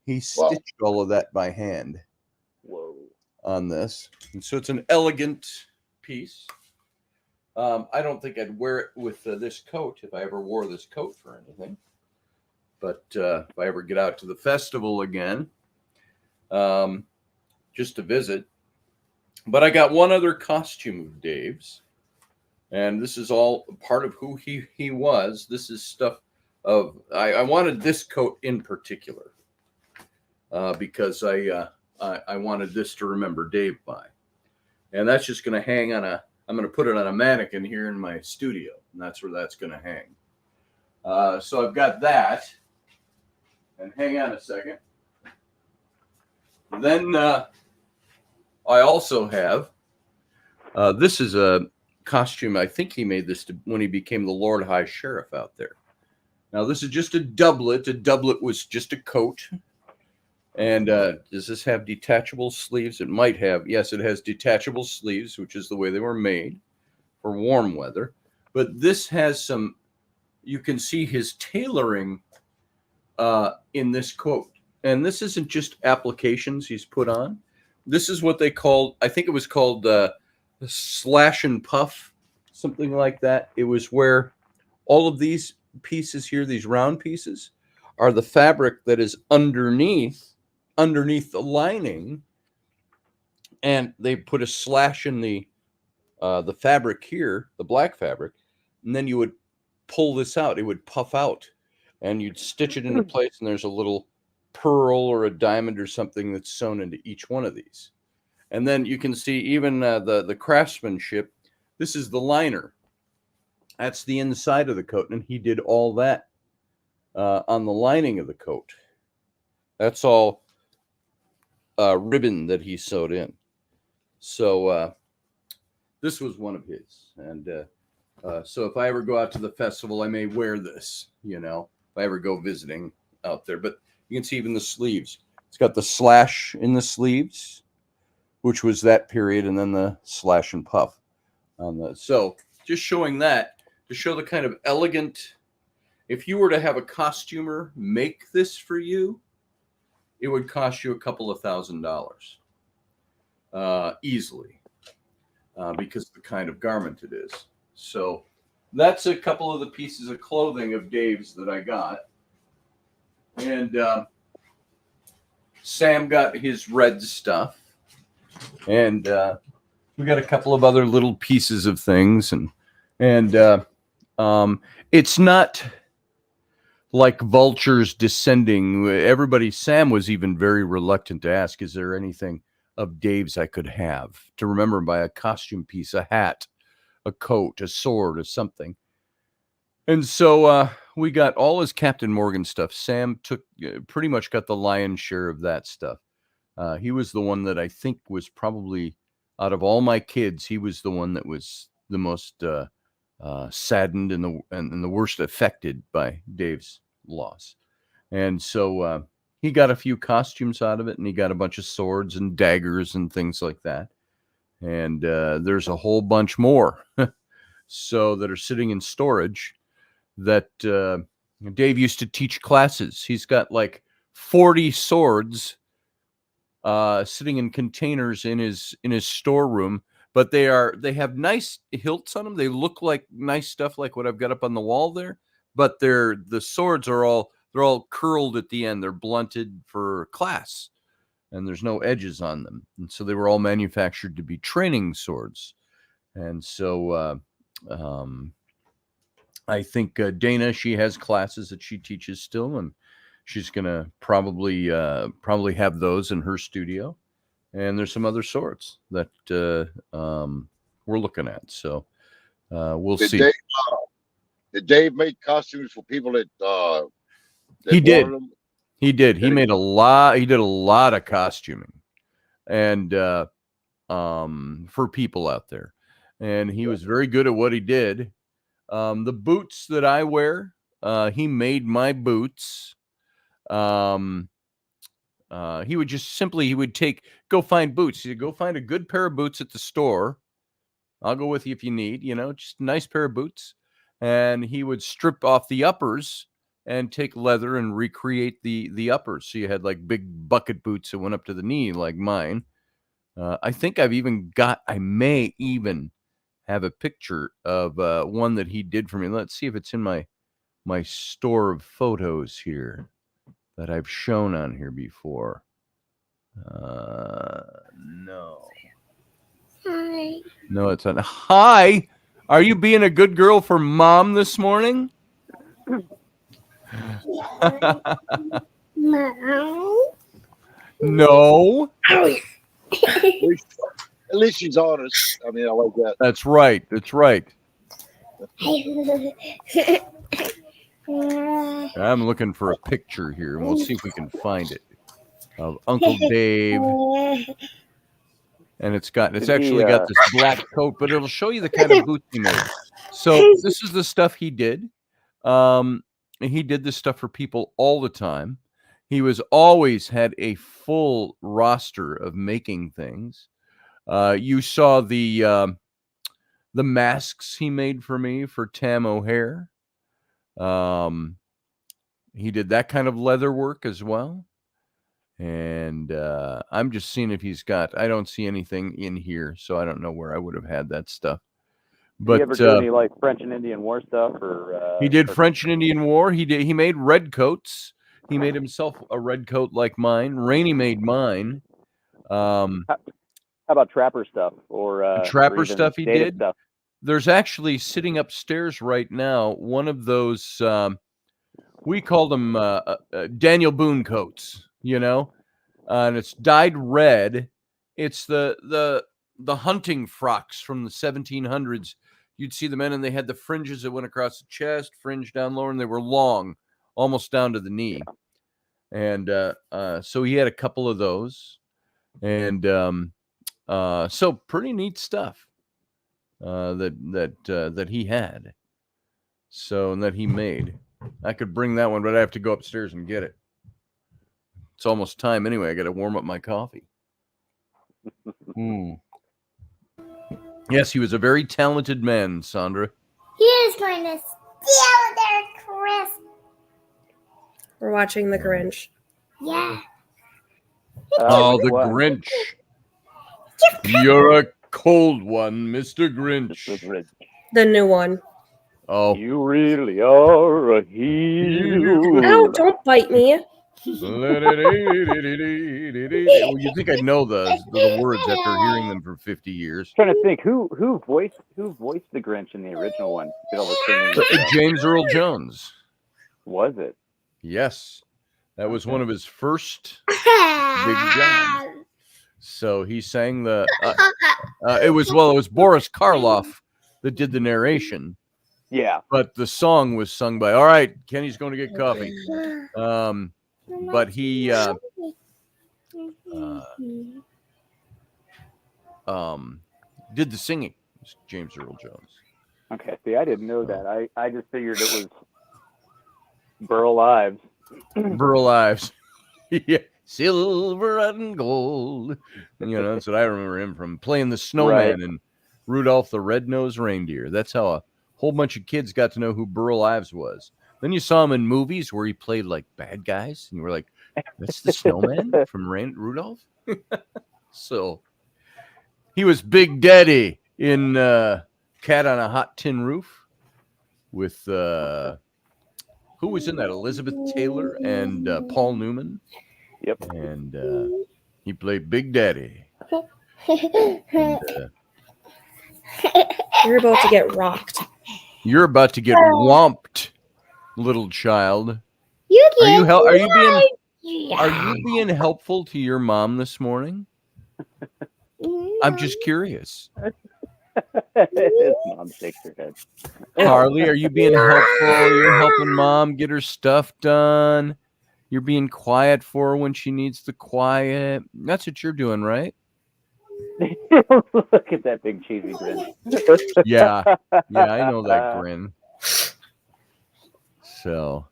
he stitched all of that by hand. Whoa! On this, and so it's an elegant piece. I don't think I'd wear it with this coat if I ever wore this coat for anything. But if I ever get out to the festival again, just to visit, But I got one other costume of Dave's, and this is all part of who he was. This is stuff of I wanted this coat in particular because I wanted this to remember Dave by, and that's just going to hang on I'm going to put it on a mannequin here in my studio, and that's where that's going to hang. So I've got that, and hang on a second. Then I also have this is a costume. I think he made this when he became the Lord High Sheriff out there. Now this is just a doublet. A doublet was just a coat. And does this have detachable sleeves? It might have. Yes, it has detachable sleeves, which is the way they were made for warm weather. But this has some, you can see his tailoring in this coat. And this isn't just applications he's put on. This is what they called, I think it was called slash and puff, something like that. It was where all of these pieces here, these round pieces, are the fabric that is underneath the lining, and they put a slash in the fabric here, the black fabric, and then you would pull this out. It would puff out, and you'd stitch it into place, and there's a little pearl or a diamond or something that's sewn into each one of these. And then you can see even the craftsmanship. This is the liner. That's the inside of the coat, and he did all that on the lining of the coat. That's all ribbon that he sewed in. So this was one of his. And so if I ever go out to the festival, I may wear this, if I ever go visiting out there. But you can see even the sleeves. It's got the slash in the sleeves, which was that period, and then the slash and puff on the. So just showing that to show the kind of elegant. If you were to have a costumer make this for you, it would cost you a couple of $1,000 easily because of the kind of garment it is. So that's a couple of the pieces of clothing of Dave's that I got. And Sam got his red stuff. And we got a couple of other little pieces of things. And it's not like vultures descending. Sam was even very reluctant to ask, is there anything of Dave's I could have to remember by a costume piece, a hat, a coat, a sword, or something. And so we got all his Captain Morgan stuff. Sam pretty much got the lion's share of that stuff. He was the one that I think was probably, out of all my kids, he was the one that was the most saddened and the worst affected by Dave's loss. And so he got a few costumes out of it, and he got a bunch of swords and daggers and things like that. And there's a whole bunch more so that are sitting in storage that Dave used to teach classes. He's got like 40 swords sitting in containers in his storeroom, but they have nice hilts on them. They look like nice stuff, like what I've got up on the wall there, but the swords are all curled at the end. They're blunted for class, and there's no edges on them. And so they were all manufactured to be training swords. And so I think Dana, she has classes that she teaches still, and she's gonna probably have those in her studio. And there's some other swords that we're looking at. So we'll see. Did Dave make costumes for people that he did? Them? He did. He made a lot. He did a lot of costuming, and for people out there, and he was very good at what he did. The boots that I wear, he made my boots. He would just simply, go find boots. He'd go find a good pair of boots at the store. I'll go with you if you need, just a nice pair of boots. And he would strip off the uppers and take leather and recreate the uppers. So you had like big bucket boots that went up to the knee, like mine. I think I may even have a picture of one that he did for me. Let's see if it's in my store of photos here that I've shown on here before. No. Hi. No, it's not. Hi. Are you being a good girl for mom this morning? Mom. No. At least she's honest. I mean, I like that. That's right. That's right. I'm looking for a picture here, and we'll see if we can find it of Uncle Dave. And it's actually got this black coat, but it'll show you the kind of boots he made. So this is the stuff he did. He did this stuff for people all the time. He was always had a full roster of making things. You saw the masks he made for me for Tam O'Hare. He did that kind of leather work as well. And I'm just seeing if he's got. I don't see anything in here, so I don't know where I would have had that stuff. But did you ever do any like French and Indian War stuff, or he did French and Indian War. He made red coats. He made himself a red coat like mine. Raini made mine. How about trapper stuff or trapper stuff he did? Stuff? There's actually sitting upstairs right now one of those. We call them Daniel Boone coats, and it's dyed red. It's the hunting frocks from the 1700s. You'd see the men, and they had the fringes that went across the chest, fringe down lower, and they were long, almost down to the knee. And so he had a couple of those, and so pretty neat stuff that he had. So and that he made. I could bring that one, but I have to go upstairs and get it. It's almost time anyway. I got to warm up my coffee. Yes, he was a very talented man, Sandra. He is going to steal their Chris. We're watching The Grinch. Yeah. Oh, the Grinch. You're a cold one, Mr. Grinch. The new one. Oh. You really are a hero. Ow, don't bite me. Well, you think I know the words after hearing them for 50 years. I'm trying to think who voiced the Grinch in the original one. Did all the singing stuff? James Earl Jones. Was it? Yes. That was one of his first big jobs. So he sang it was Boris Karloff that did the narration. Yeah. But the song was sung by, all right, Kenny's going to get coffee. But he did the singing. James Earl Jones. Okay. See, I didn't know that. I just figured it was Burl Ives. Burl Ives. Yeah. Silver and gold. That's what I remember him from, playing the snowman and Rudolph the Red-Nosed Reindeer. That's how a whole bunch of kids got to know who Burl Ives was. Then you saw him in movies where he played like bad guys, and you were like, that's the snowman from Rudolph? So he was Big Daddy in Cat on a Hot Tin Roof with who was in that? Elizabeth Taylor and Paul Newman. Yep. And he played Big Daddy. And, You're about to get rocked. you're about to get whomped, little child. Are you being helpful to your mom this morning? I'm just curious. His mom shakes her head. Harley, are you being helpful? You're helping mom get her stuff done. You're being quiet for her when she needs the quiet. That's what you're doing, right? Look at that big cheesy grin. Yeah, I know that grin. So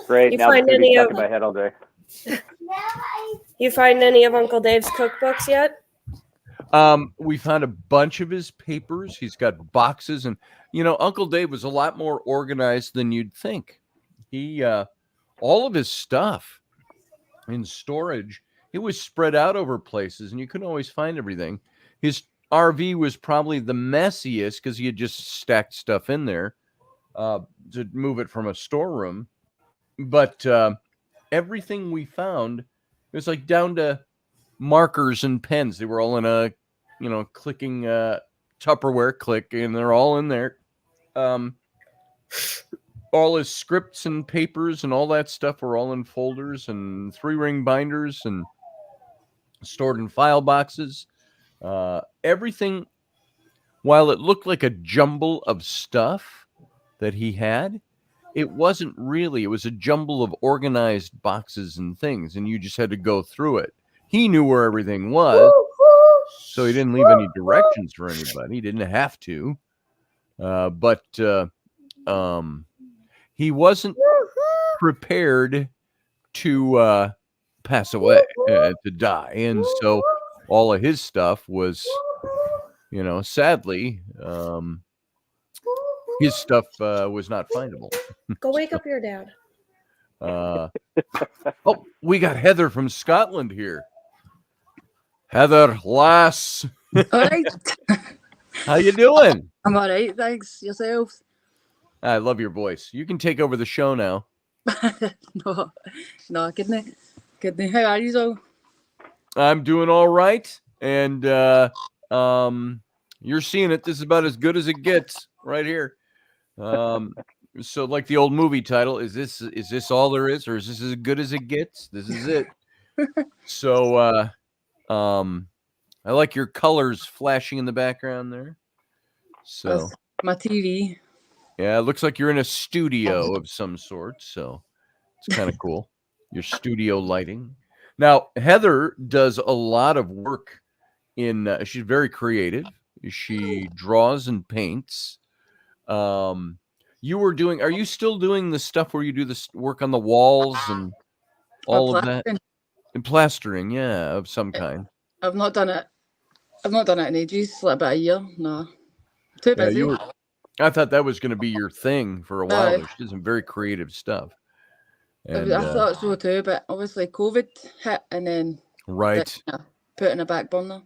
great. You Now find it's gonna be any stuck of- in my head all day. You find any of Uncle Dave's cookbooks yet? We found a bunch of his papers. He's got boxes, and Uncle Dave was a lot more organized than you'd think. He all of his stuff in storage, it was spread out over places, and you couldn't always find everything. His RV was probably the messiest because he had just stacked stuff in there to move it from a storeroom. But everything we found, it was like down to markers and pens. They were all in a clicking Tupperware click, and they're all in there. All his scripts and papers and all that stuff were all in folders and 3-ring binders and stored in file boxes. Everything, while it looked like a jumble of stuff that he had, it wasn't really. It was a jumble of organized boxes and things, and you just had to go through it. He knew where everything was, so he didn't leave any directions for anybody. He didn't have to. But he wasn't prepared to pass away, to die. And so all of his stuff was, sadly, his stuff was not findable. Go wake up your dad. We got Heather from Scotland here. Heather, lass. All right. How you doing? I'm all right, thanks. Yourself? I love your voice. You can take over the show now. No, couldn't. How are you all? I'm doing all right. And you're seeing it. This is about as good as it gets right here. So like the old movie title, is this all there is, or is this as good as it gets? This is it. So I like your colors flashing in the background there. So That's my TV. yeah, it looks like you're in a studio of some sort. So it's kind of cool. Your studio lighting. Now, Heather does a lot of work she's very creative. She draws and paints. Are you still doing the stuff where you do this work on the walls and all of that? And plastering, yeah, of some kind. I've not done it in ages, like about a year. No. Too busy. I thought that was going to be your thing for a while. She did some very creative stuff. And, I thought so too, but obviously COVID hit, and then right, put in a back burner.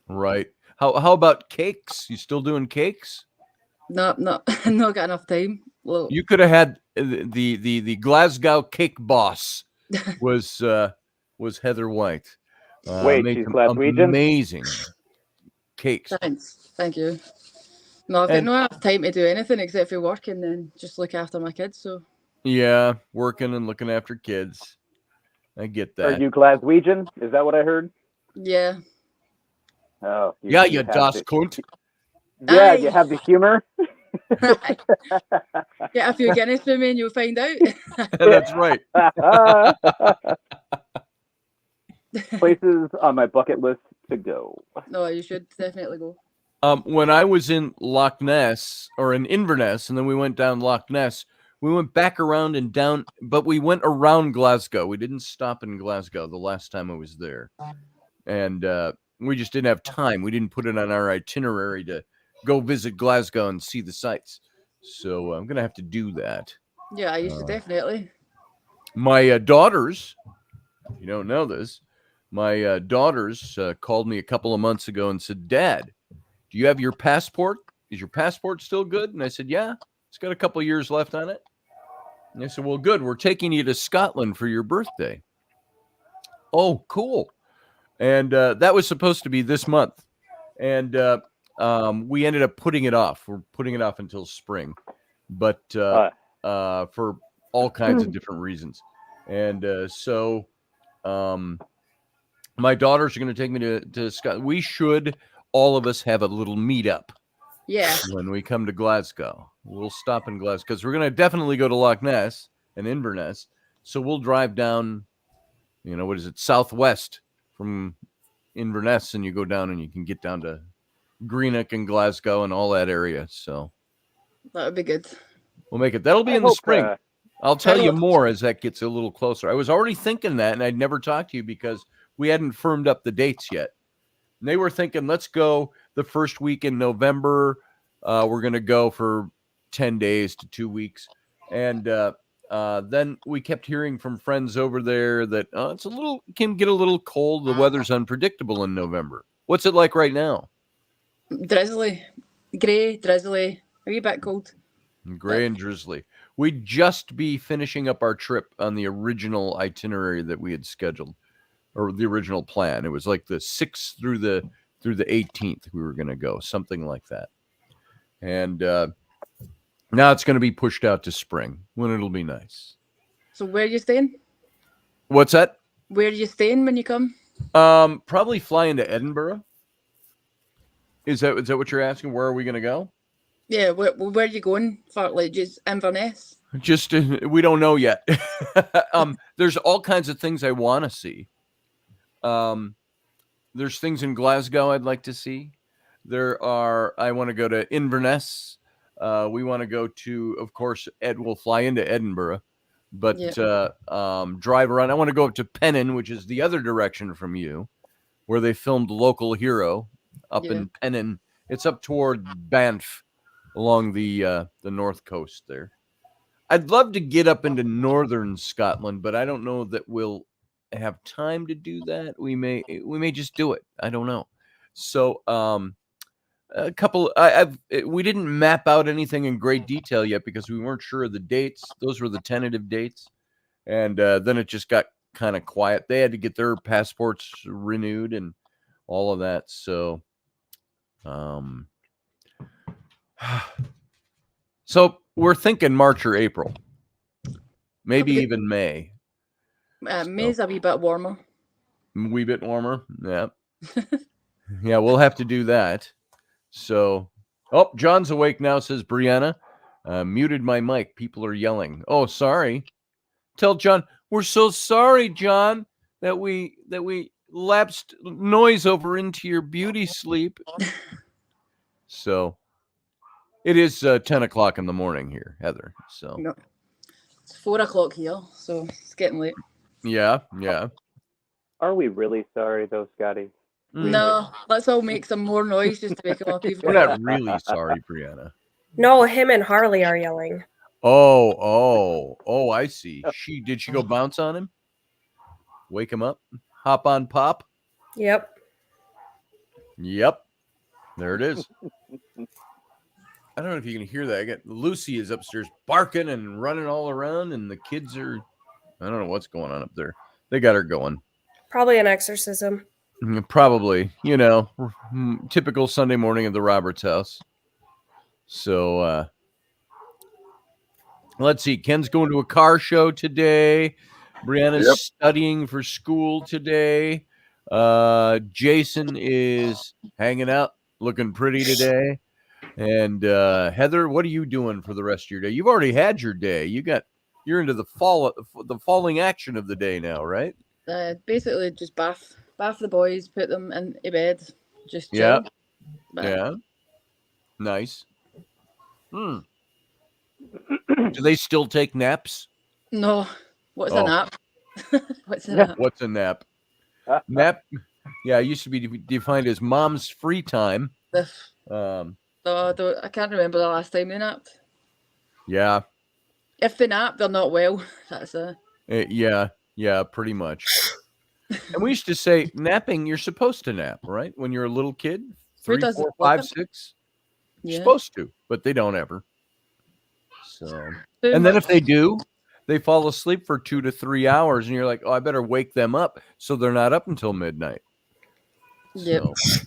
Right. How about cakes? You still doing cakes? No, not got enough time. Well, you could have had the Glasgow cake boss was Heather White. Wait, she's Glaswegian? Amazing cakes. Thanks, thank you. No, I've got no enough time to do anything except for work and then just look after my kids. So yeah, working and looking after kids. I get that. Are you Glaswegian? Is that what I heard? Yeah. Oh, yeah, you das cunt. Yeah, you have the humor. Get a few Guinness for me and you'll find out. That's right. Places on my bucket list to go. No, you should definitely go. When I was in Loch Ness or in Inverness, and then we went down Loch Ness, we went back around and down, but we went around Glasgow. We didn't stop in Glasgow the last time I was there. And we just didn't have time. We didn't put it on our itinerary to go visit Glasgow and see the sights. So I'm going to have to do that. Yeah, you should definitely. My daughters, you don't know this, my daughters called me a couple of months ago and said, Dad, do you have your passport? Is your passport still good? And I said, yeah, it's got a couple of years left on it. And they said, well, good. We're taking you to Scotland for your birthday. Oh, cool. And that was supposed to be this month. And we ended up putting it off. We're putting it off until spring, but for all kinds of different reasons. And so my daughters are going to take me to Scotland. We should, all of us, have a little meetup. Yeah. When we come to Glasgow, we'll stop in Glasgow because we're going to definitely go to Loch Ness and Inverness. So we'll drive down, what is it, southwest from Inverness, and you go down and you can get down to Greenock and Glasgow and all that area. So that would be good. We'll make it. That'll be in the spring. I'll tell you more as that gets a little closer. I was already thinking that, and I'd never talked to you because we hadn't firmed up the dates yet. And they were thinking, let's go the first week in November. We're going to go for 10 days to 2 weeks. And then we kept hearing from friends over there that can get a little cold. The weather's unpredictable in November. What's it like right now? Drizzly, grey, drizzly, a wee bit cold. Gray and drizzly. We'd just be finishing up our trip on the original itinerary that we had scheduled, or the original plan. It was like the 6th through the through the 18th. We were going to go, something like that. And now it's going to be pushed out to spring when it'll be nice. So where are you staying? What's that? Where are you staying when you come? Probably fly into Edinburgh. Is that what you're asking? Where are we going to go? Yeah, where are you going for? Like just Inverness? Just we don't know yet. There's all kinds of things I want to see. There's things in Glasgow I'd like to see. I want to go to Inverness. We want to go to, of course, we'll fly into Edinburgh, but drive around. I want to go up to Pennon, which is the other direction from you, where they filmed Local Hero up in Pennon. It's up toward Banff along the north coast there. I'd love to get up into northern Scotland, but I don't know that we'll have time to do that. We may just do it. I don't know. So a couple we didn't map out anything in great detail yet because we weren't sure of the dates. Those were the tentative dates, and then it just got kind of quiet. They had to get their passports renewed and all of that. So so we're thinking March or April, maybe even May. May's a wee bit warmer. A wee bit warmer. Yeah. Yeah, we'll have to do that. So, John's awake now, says Brianna. Muted my mic. People are yelling. Oh, sorry. Tell John, we're so sorry, John, that we lapsed noise over into your beauty sleep. So, it is 10 o'clock in the morning here, Heather. So, No. It's 4 o'clock here, so it's getting late. Yeah. Are we really sorry, though, Scotty? No, let's all make some more noise just to make them up even. We're not really sorry, Brianna. No, him and Harley are yelling. Oh, I see. Did she go bounce on him? Wake him up? Hop on pop? Yep. There it is. I don't know if you can hear that. Lucy is upstairs barking and running all around, and the kids are, I don't know what's going on up there. They got her going. Probably an exorcism. Probably, typical Sunday morning at the Roberts house. So, let's see. Ken's going to a car show today. Brianna's studying for school today. Jason is hanging out, looking pretty today. And Heather, what are you doing for the rest of your day? You've already had your day. You're into the falling action of the day now, right? Basically just bath the boys, put them into bed, just chill. Yeah. Nice. Do they still take naps? No. What's a nap? What's a nap? What's a nap? Nap, used to be defined as mom's free time. I can't remember the last time they napped. Yeah. If they nap, they're not well. That's Yeah, pretty much. And we used to say, napping, you're supposed to nap, right? When you're a little kid, 3, 4, 5, 6. You're supposed to, but they don't ever. So, and then if they do, they fall asleep for 2 to 3 hours, and you're like, oh, I better wake them up so they're not up until midnight. Yep. So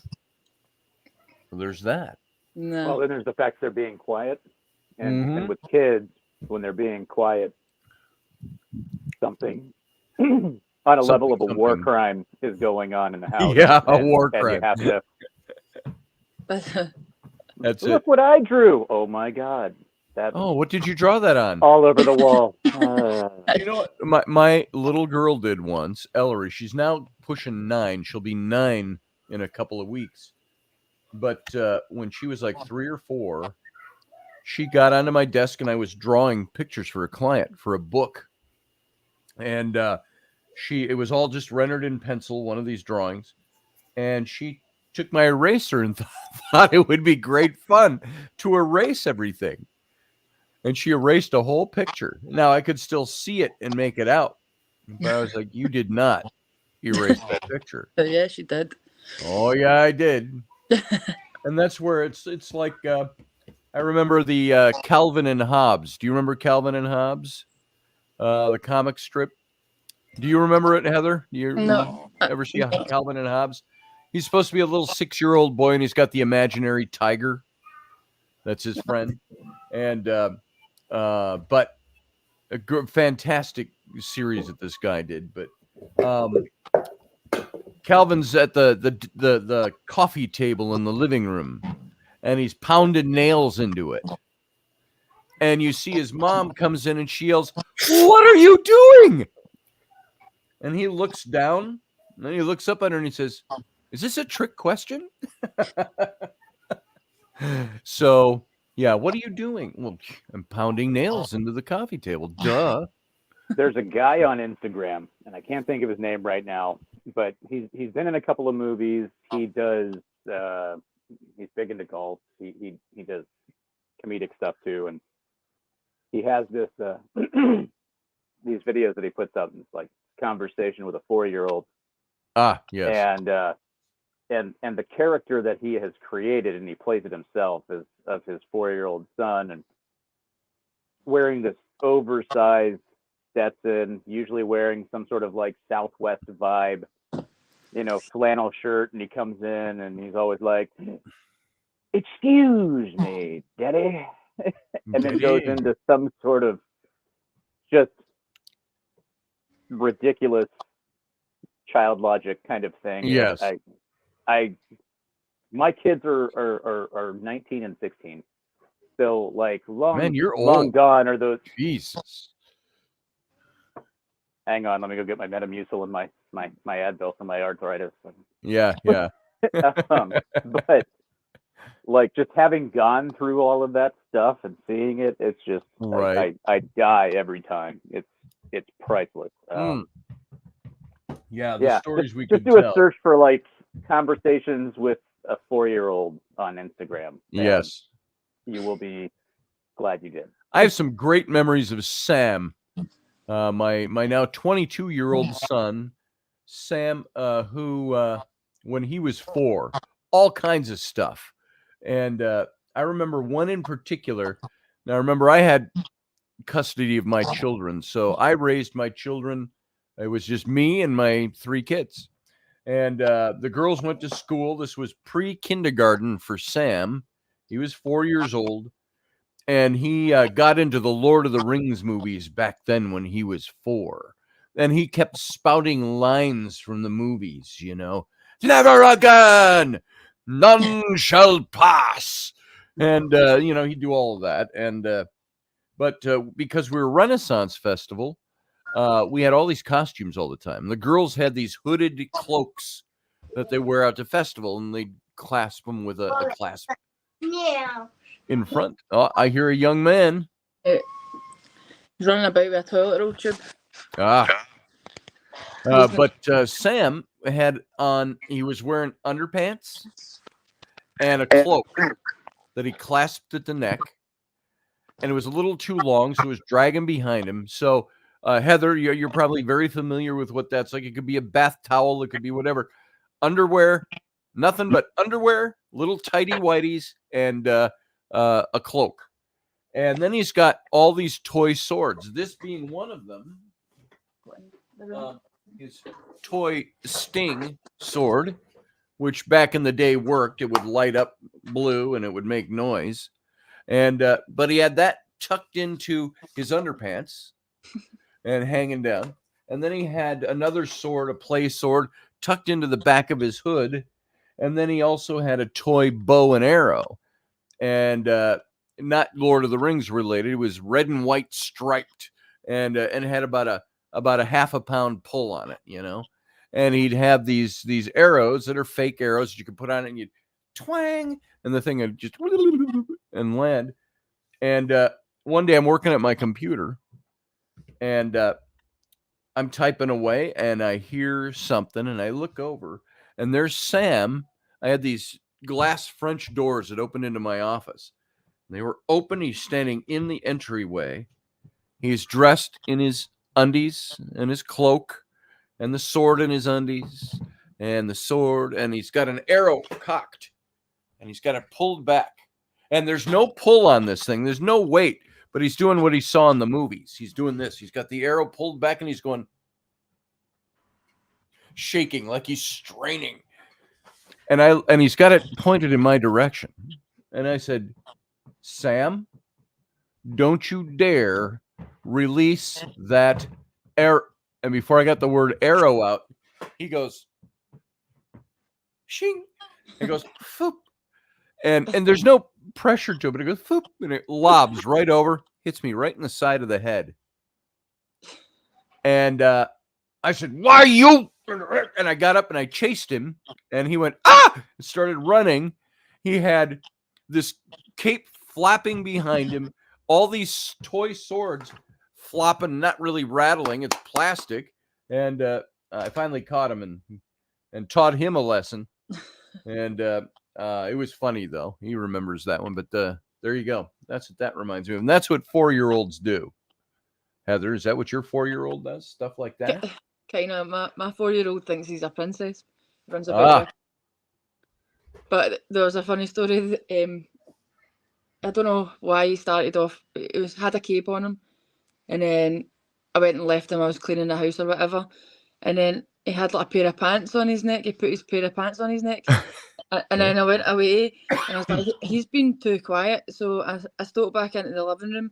there's that. No. Well, then there's the fact they're being quiet. And with kids, when they're being quiet, something on a level of a war crime is going on in the house. Yeah, a war crime. You have to, That's look it. what I drew. Oh my God. What did you draw that on? All over the wall. You know what? My little girl did once, Ellery. She's now pushing 9. She'll be 9 in a couple of weeks. But when she was like 3 or 4, she got onto my desk and I was drawing pictures for a client for a book. And it was all just rendered in pencil, one of these drawings. And she took my eraser and thought it would be great fun to erase everything. And she erased a whole picture. Now I could still see it and make it out. But I was like, you did not erase that picture. Yeah, she did. Oh, yeah, I did. And that's where it's like, I remember the Calvin and Hobbes. Do you remember Calvin and Hobbes? The comic strip. Do you remember it, Heather? Do you No. ever see Calvin and Hobbes? He's supposed to be a little 6-year-old boy, and he's got the imaginary tiger. That's his friend. And but a fantastic series that this guy did. But Calvin's at the coffee table in the living room, and he's pounding nails into it. And you see his mom comes in and she yells, "What are you doing?" And he looks down, and then he looks up at her and he says, "Is this a trick question?" So, yeah, what are you doing? Well, I'm pounding nails into the coffee table. Duh. There's a guy on Instagram, and I can't think of his name right now, but he's been in a couple of movies. He does he's big into golf. He does comedic stuff too, and he has this these videos that he puts up. And it's like conversation with a 4-year-old. Ah, yes. And the character that he has created, and he plays it himself, is of his 4-year-old son, and wearing this oversized Stetson, usually wearing some sort of like Southwest vibe, flannel shirt, and he comes in and he's always like, "Excuse me, Daddy," and then goes into some sort of just ridiculous child logic kind of thing. Yes. My kids are 19 and 16, so like Man, you're long old. gone are those. Jesus. Hang on, let me go get my Metamucil and my Advil for my arthritis. Yeah. But like just having gone through all of that stuff and seeing it, it's just Right. I die every time. It's priceless. Yeah, the stories just, we just could do tell. a search for like conversations with a 4-year-old on Instagram. Yes. You will be glad you did. I have some great memories of Sam, my now 22-year-old son, Sam, who when he was 4, all kinds of stuff. And I remember one in particular. Now, remember, I had custody of my children, so I raised my children. It was just me and my 3 kids. And the girls went to school. This was pre-kindergarten for Sam. He was 4 years old. And he got into the Lord of the Rings movies back then when he was 4. And he kept spouting lines from the movies, "Never again! None shall pass!" And, he'd do all of that. And but because we were a Renaissance festival, we had all these costumes all the time. The girls had these hooded cloaks that they wear out to festival, and they clasp them with a clasp in front. Oh, I hear a young man. He's running about with a toilet roll tube. But Sam had on, he was wearing underpants and a cloak that he clasped at the neck, and it was a little too long, so it was dragging behind him. So Heather, you're probably very familiar with what that's like. It could be a bath towel, it could be whatever. Underwear, nothing but underwear, little tighty whities, and a cloak. And then he's got all these toy swords, this being one of them. His toy Sting sword, which back in the day worked. It would light up blue and it would make noise. And but he had that tucked into his underpants and hanging down. And then he had another sword, a play sword, tucked into the back of his hood. And then he also had a toy bow and arrow. And not Lord of the Rings related. It was red and white striped, and had about a half a pound pull on it, And he'd have these arrows that are fake arrows that you could put on it, and you'd twang, and the thing would just and land. And one day I'm working at my computer, and I'm typing away, and I hear something, and I look over, and there's Sam. I had these glass French doors that opened into my office. They were open. He's standing in the entryway. He's dressed in his undies and his cloak and the sword in his undies and the sword. And he's got an arrow cocked and he's got it pulled back. And there's no pull on this thing. There's no weight, but he's doing what he saw in the movies. He's doing this. He's got the arrow pulled back and he's going shaking like he's straining. and he's got it pointed in my direction. And I said, Sam, don't you dare release that arrow. And before I got the word arrow out, he goes, shing. He goes, foop. And there's no pressure to it, but it goes, foop, and it lobs right over, hits me right in the side of the head. And I said, why you? And I got up and I chased him, and he went, ah, and started running. He had this cape flapping behind him, all these toy swords flopping, not really rattling. It's plastic. And I finally caught him and taught him a lesson. And it was funny, though. He remembers that one. But there you go. That's what that reminds me of. And that's what 4-year-olds do. Heather, is that what your 4-year-old does? Stuff like that? Kind of. My 4-year-old thinks he's a princess. Runs about. But there was a funny story. I don't know why he started off. It had a cape on him, and then I went and left him. I was cleaning the house or whatever, and then he had like a pair of pants on his neck. He put his pair of pants on his neck, and then I went away, and I was like, he's been too quiet. So I stalked back into the living room,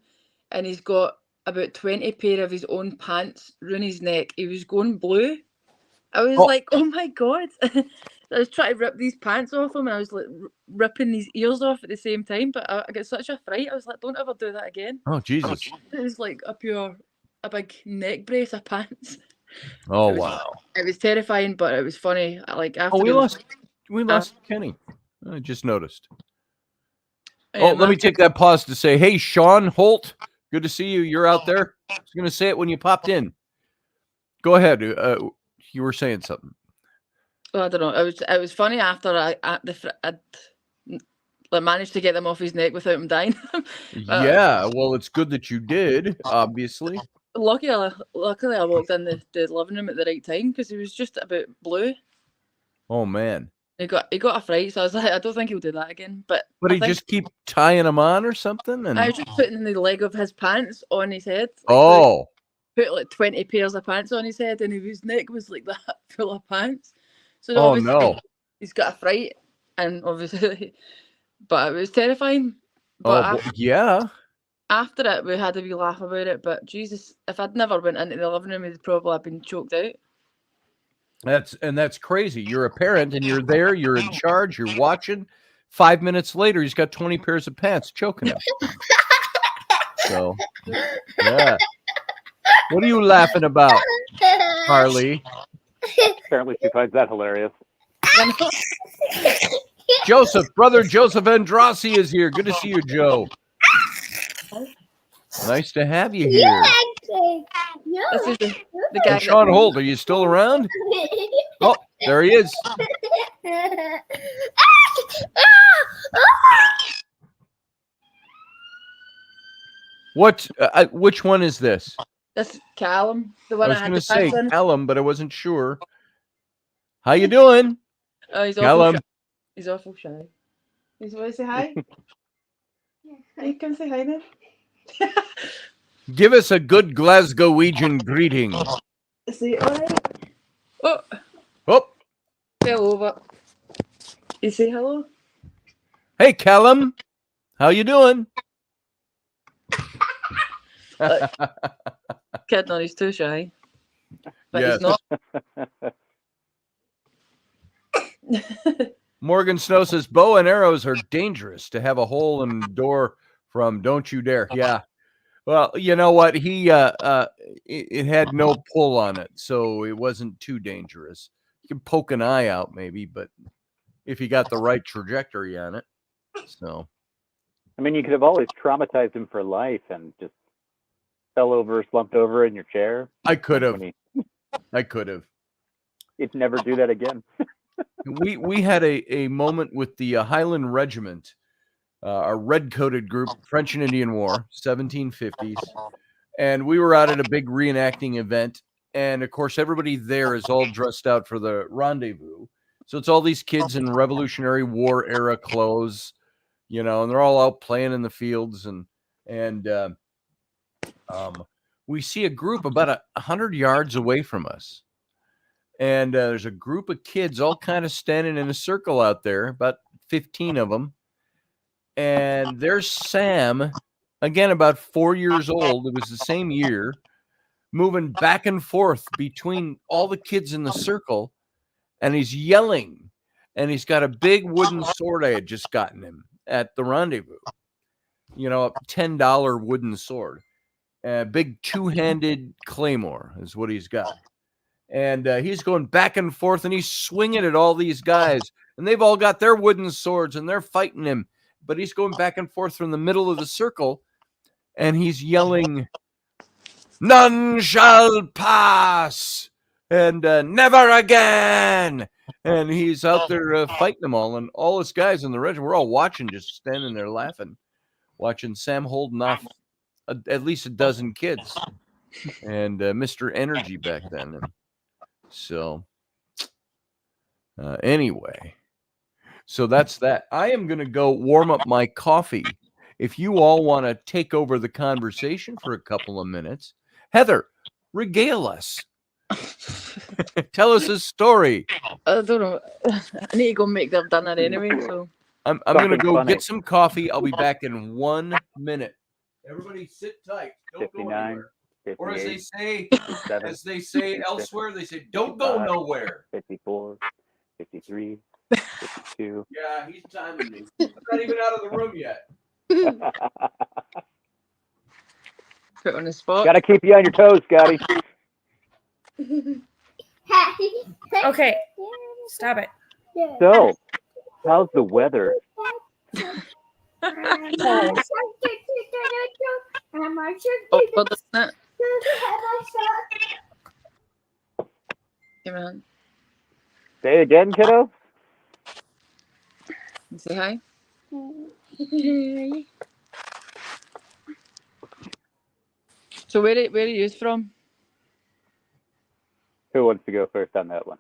and he's got about 20 pair of his own pants around his neck. He was going blue. I was like, oh my God. I was trying to rip these pants off him, and I was like ripping his ears off at the same time. But I got such a fright. I was like, don't ever do that again. Oh, Jesus. It was like a big neck brace of pants. Oh, wow. It was terrifying, but it was funny. Like after we lost Kenny. I just noticed. Let me take that pause to say, hey, Sean Holt, good to see you. You're out there. I was going to say it when you popped in. Go ahead. You were saying something. Well, I don't know. It was funny after I managed to get them off his neck without him dying. Yeah, well, it's good that you did, obviously. Luckily, I walked in the living room at the right time because he was just about blue. Oh man, he got a fright, so I was like, I don't think he'll do that again. But he just keep tying him on or something, and I was just putting the leg of his pants on his head. Put like 20 pairs of pants on his head, and his neck was like that, full of pants. So obviously he's got a fright, and obviously, but it was terrifying. But yeah. After it, we had a wee laugh about it. But Jesus, if I'd never went into the living room, he'd probably have been choked out. That's crazy. You're a parent, and you're there. You're in charge. You're watching. 5 minutes later, he's got 20 pairs of pants choking him. So, yeah. What are you laughing about, Harley? Apparently she finds that hilarious. Brother Joseph Andrassi is here. Good to see you, Joe. Nice to have you here. This is the guy. Sean Holt, are you still around? Oh, there he is. What? Which one is this? That's Callum, the one I was going to say Callum, but I wasn't sure. How you doing? Oh, he's Callum. He's awful shy. He's want to say hi? You can say hi then. Give us a good Glasgowian greeting. Say all right. Oh. Hello, but you say hello. Hey, Callum. How you doing? Kid, no, he's too shy. But yes. He's not. Morgan Snow says bow and arrows are dangerous to have a hole in the door from. Don't you dare. Yeah. Well, you know what? It had no pull on it, so it wasn't too dangerous. You can poke an eye out maybe, but if you got the right trajectory on it. So, I mean, you could have always traumatized him for life and just slumped over in your chair. I could have. You'd never do that again. We had a moment with the Highland Regiment, a red-coated group, French and Indian War, 1750s, and we were out at a big reenacting event, and of course everybody there is all dressed out for the rendezvous. So it's all these kids in Revolutionary War era clothes, and they're all out playing in the fields, and we see a group about 100 yards away from us. and there's a group of kids all kind of standing in a circle out there, about 15 of them. And there's Sam, again, about 4 years old. It was the same year, moving back and forth between all the kids in the circle, and he's yelling, and he's got a big wooden sword I had just gotten him at the rendezvous. You know, a $10 wooden sword. A big two-handed claymore is what he's got. And he's going back and forth, and he's swinging at all these guys, and they've all got their wooden swords, and they're fighting him. But he's going back and forth from the middle of the circle, and he's yelling, "None shall pass," and "never again." And he's out there fighting them all, and all his guys in the regiment, we're all watching, just standing there laughing, watching Sam holding off at least a dozen kids, and Mr. Energy back then. And so anyway, so that's that. I am going to go warm up my coffee. If you all want to take over the conversation for a couple of minutes, Heather, regale us. Tell us a story. I don't know. I need to go make their dinner anyway, so. I'm going to Something go funny. get some coffee. I'll be back in 1 minute. Everybody sit tight. Don't go 59, anywhere. Or as they 58, say, 57, as they say elsewhere, they say, don't go 55. nowhere. 54, 53, 52. Yeah, he's timing me. I'm not even out of the room yet. Put on the spot. Gotta keep you on your toes, Scotty. Okay, stop it. So, how's the weather? Oh, well, doesn't it? Come on. Say it again, kiddo. Say hi. So where are you from? Who wants to go first on that one?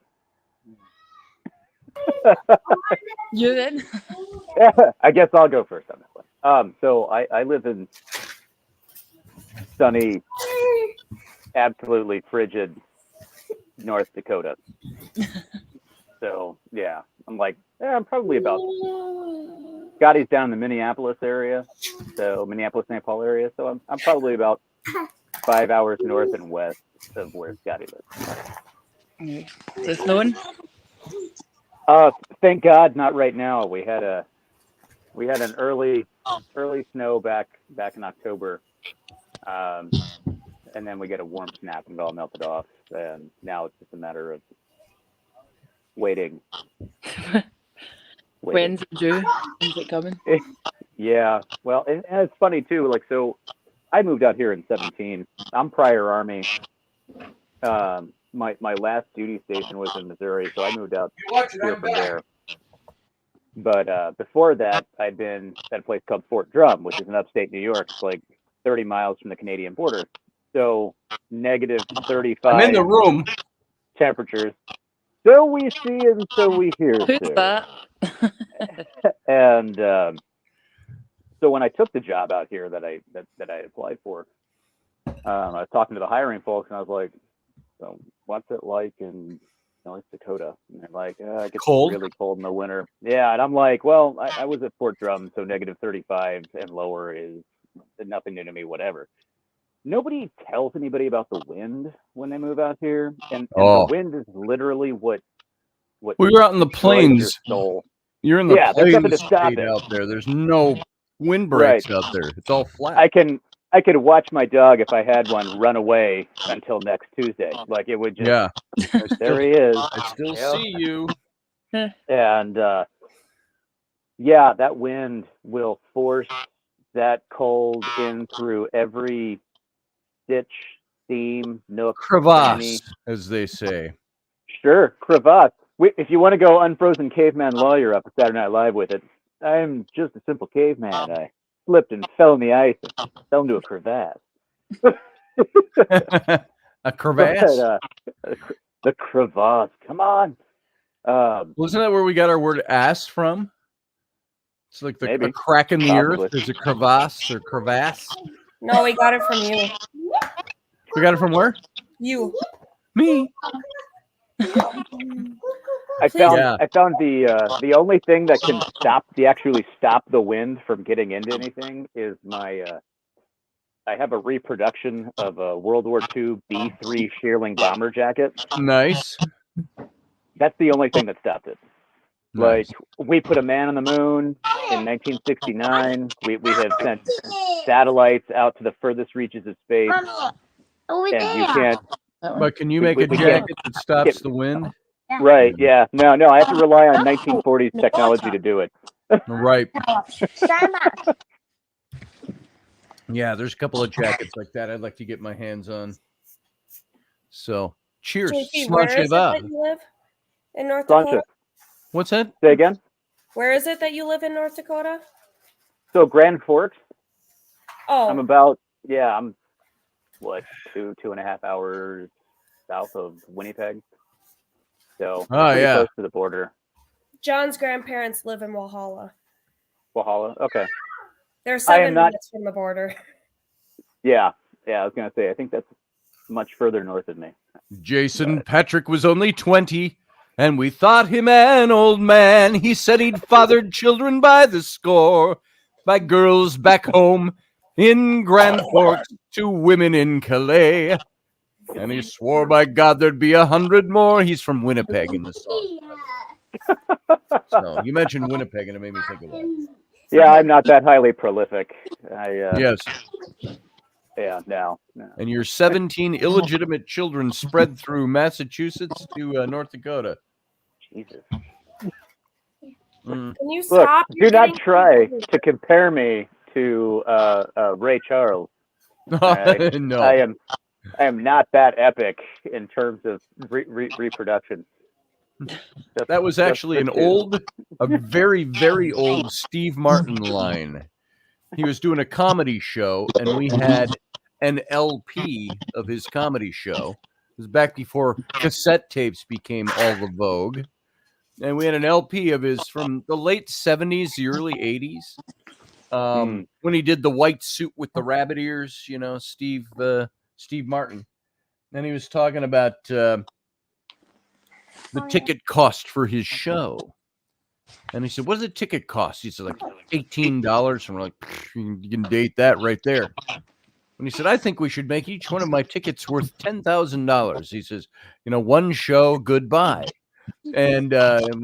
You then? I guess I'll go first on that one. So I live in sunny, absolutely frigid North Dakota. So yeah, I'm probably about. Scotty's down in the Minneapolis area, so Minneapolis-St. Paul area. So I'm probably about 5 hours north and west of where Scotty lives. Is it snowing? Thank God, not right now. We had an early snow back in October, and then we get a warm snap and it all melted off. And now it's just a matter of waiting. When's it due? When's it coming? Yeah, well, and it's funny too. Like, so I moved out here in 17. I'm prior Army. My last duty station was in Missouri, so I moved out here from there. But before that, I'd been at a place called Fort Drum, which is in upstate New York. It's like 30 miles from the Canadian border. So negative 35 I'm in the room. temperatures. So we see and so we hear. Who's sir. that? And so when I took the job out here that I applied for, I was talking to the hiring folks, and I was like, "So what's it like in North Dakota?" And they're like, "It gets Cold? really cold in the winter." Yeah, and I'm like, "Well, I was at Fort Drum, so negative 35 and lower is nothing new to me. Whatever." Nobody tells anybody about the wind when they move out here, and the wind is literally what We were out in the destroys your plains. soul. You're in the Yeah, there's nothing to plains stop state it. out there. There's no wind breaks out there. It's all flat. I could watch my dog, if I had one, run away until next Tuesday. Like, it would just. Yeah. There he is. I still Yeah. see you. And yeah, that wind will force that cold in through every stitch, seam, nook, cranny. Crevasse, as they say. Sure, crevasse. If you want to go unfrozen caveman lawyer up at Saturday Night Live with it, I'm just a simple caveman. I slipped and fell in the ice and fell into a crevasse. A crevasse? But, the crevasse. Come on. Wasn't that where we got our word ass from? It's like Maybe. a crack in the Probably. earth. There's a crevasse or crevasse. No, we got it from you. We got it from where? You. Me. I found Yeah. the only thing that can actually stop the wind from getting into anything is my I have a reproduction of a World War II B-3 Shearling bomber jacket. Nice. That's the only thing that stopped it. Nice. Like, we put a man on the moon in 1969. We have sent satellites out to the furthest reaches of space, Over and you there. can't. That one. But can you We- make we a can't jacket that stops get- the wind? Right? Yeah. No. I have to rely on 1940s technology to do it. Right. Sama. Yeah, there's a couple of jackets like that I'd like to get my hands on. So, cheers. JP, where is it Slancheva. that you live in North Sanchez, Dakota? What's that? say again. Where is it that you live in North Dakota? So Grand Forks. Oh, I'm about I'm what 2.5 hours south of Winnipeg. So pretty yeah. close to the border. John's grandparents live in Walhalla. Walhalla. Okay. They're I am 7 not- minutes from the border. Yeah. I was gonna say I think that's much further north of me. Jason Patrick was only 20, and we thought him an old man. He said he'd fathered children by the score, by girls back home in Grand Forks to women in Calais. And he swore by God there'd be 100 more. He's from Winnipeg in the song. So you mentioned Winnipeg, and it made me think of that. Yeah, I'm not that highly prolific. Yes. Yeah. No. And your 17 illegitimate children spread through Massachusetts to North Dakota. Jesus. Mm. Can you Look, stop? do You're not getting- try to compare me to Ray Charles. Right. No. I am not that epic in terms of reproduction. That was actually a very, very old Steve Martin line. He was doing a comedy show, and we had an LP of his comedy show. It was back before cassette tapes became all the vogue. And we had an LP of his from the late 70s, the early 80s. When he did the white suit with the rabbit ears, Steve Martin. And he was talking about the ticket cost for his show. And he said, what does the ticket cost? He said, like $18. And we're like, you can date that right there. And he said, I think we should make each one of my tickets worth $10,000. He says, one show, goodbye. And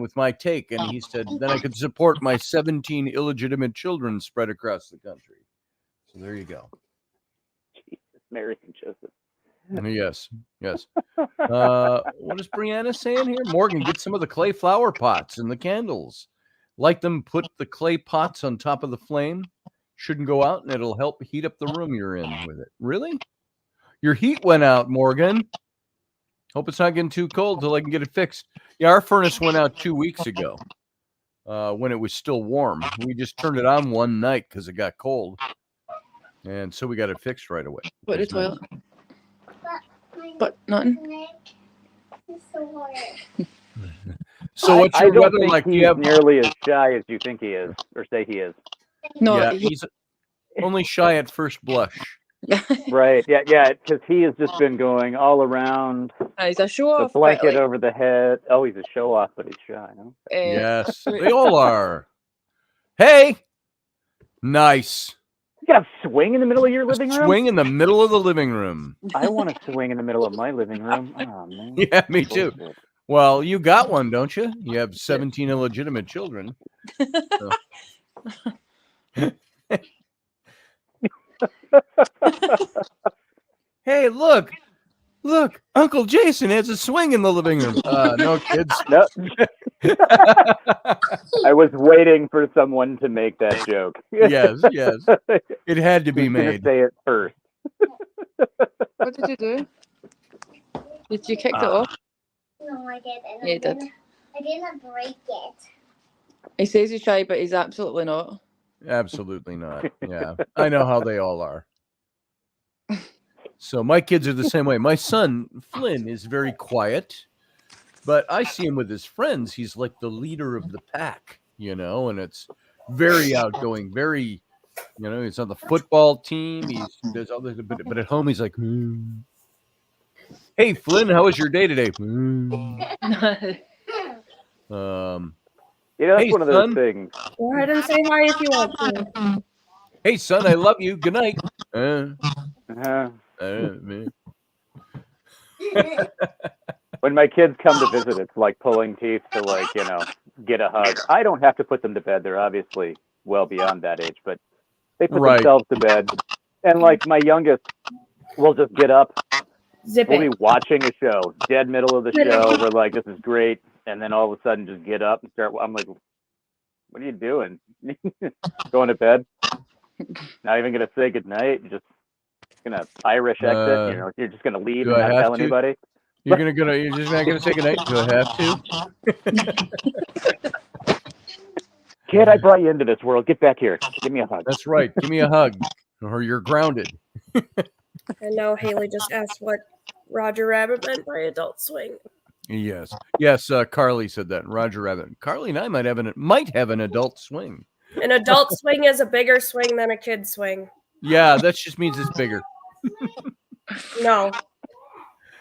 with my take. And he said, then I could support my 17 illegitimate children spread across the country. So there you go. Jesus, Mary and Joseph. Yes. What is Brianna saying here? Morgan, get some of the clay flower pots and the candles. Light them, put the clay pots on top of the flame. Shouldn't go out, and it'll help heat up the room you're in with it. Really? Your heat went out, Morgan. Hope it's not getting too cold till I can get it fixed. Yeah, our furnace went out 2 weeks ago when it was still warm. We just turned it on one night because it got cold. And so we got it fixed right away. Put the toilet. But nothing. So what's I your don't weather think like? Do he's you have nearly as shy as you think he is, or say he is. No, Yeah, he's only shy at first blush. Right? Yeah. Because he has just been going all around, he's a show the off. blanket over the head. Oh, he's a show off, but he's shy. Huh? Yes, they all are. Hey, nice. You got a swing in the middle of your living room? Swing in the middle of the living room. I want a swing in the middle of my living room. Oh man. Yeah, me too. Bullshit. Well, you got one, don't you? You have 17 illegitimate children. So. Hey, look, Uncle Jason has a swing in the living room. No, kids. No. I was waiting for someone to make that joke. Yes. It had to be Who's gonna made. say it first. What did you do? Did you kick it off? No, I didn't. Yeah, you did. I didn't break it. He says he's shy, but he's absolutely not. Absolutely not. Yeah, I know how they all are. So my kids are the same way. My son, Flynn, is very quiet, but I see him with his friends. He's like the leader of the pack, and it's very outgoing, very, he's on the football team. He does other, but at home he's like, Hey, Flynn, how was your day today? You know, that's Hey, one of those son. things. Go ahead and say hi if you want to. Hey, son, I love you. Good night. Uh, Man. when my kids come to visit, it's like pulling teeth to, like, you know, get a hug. I don't have to put them to bed. They're obviously well beyond that age, but they put Right. themselves to bed. And like my youngest will just get up. Zip We'll it. be watching a show, dead middle of the show. We're like, this is great. And then all of a sudden just get up and start. I'm like, what are you doing? Going to bed? Not even going to say goodnight? You're just going to Irish exit? You know, you're just going to leave do and I not have tell to? anybody? You're just not gonna say goodnight? Do I have to? Kid, I brought you into this world. Get back here. Give me a hug. That's right. Give me a hug, or you're grounded. And now Haley just asked what Roger Rabbit meant by Adult Swing. Yes. Carly said that. Roger Rabbit. Carly and I might have an adult swing. An adult swing is a bigger swing than a kid swing. Yeah, that just means it's bigger. No.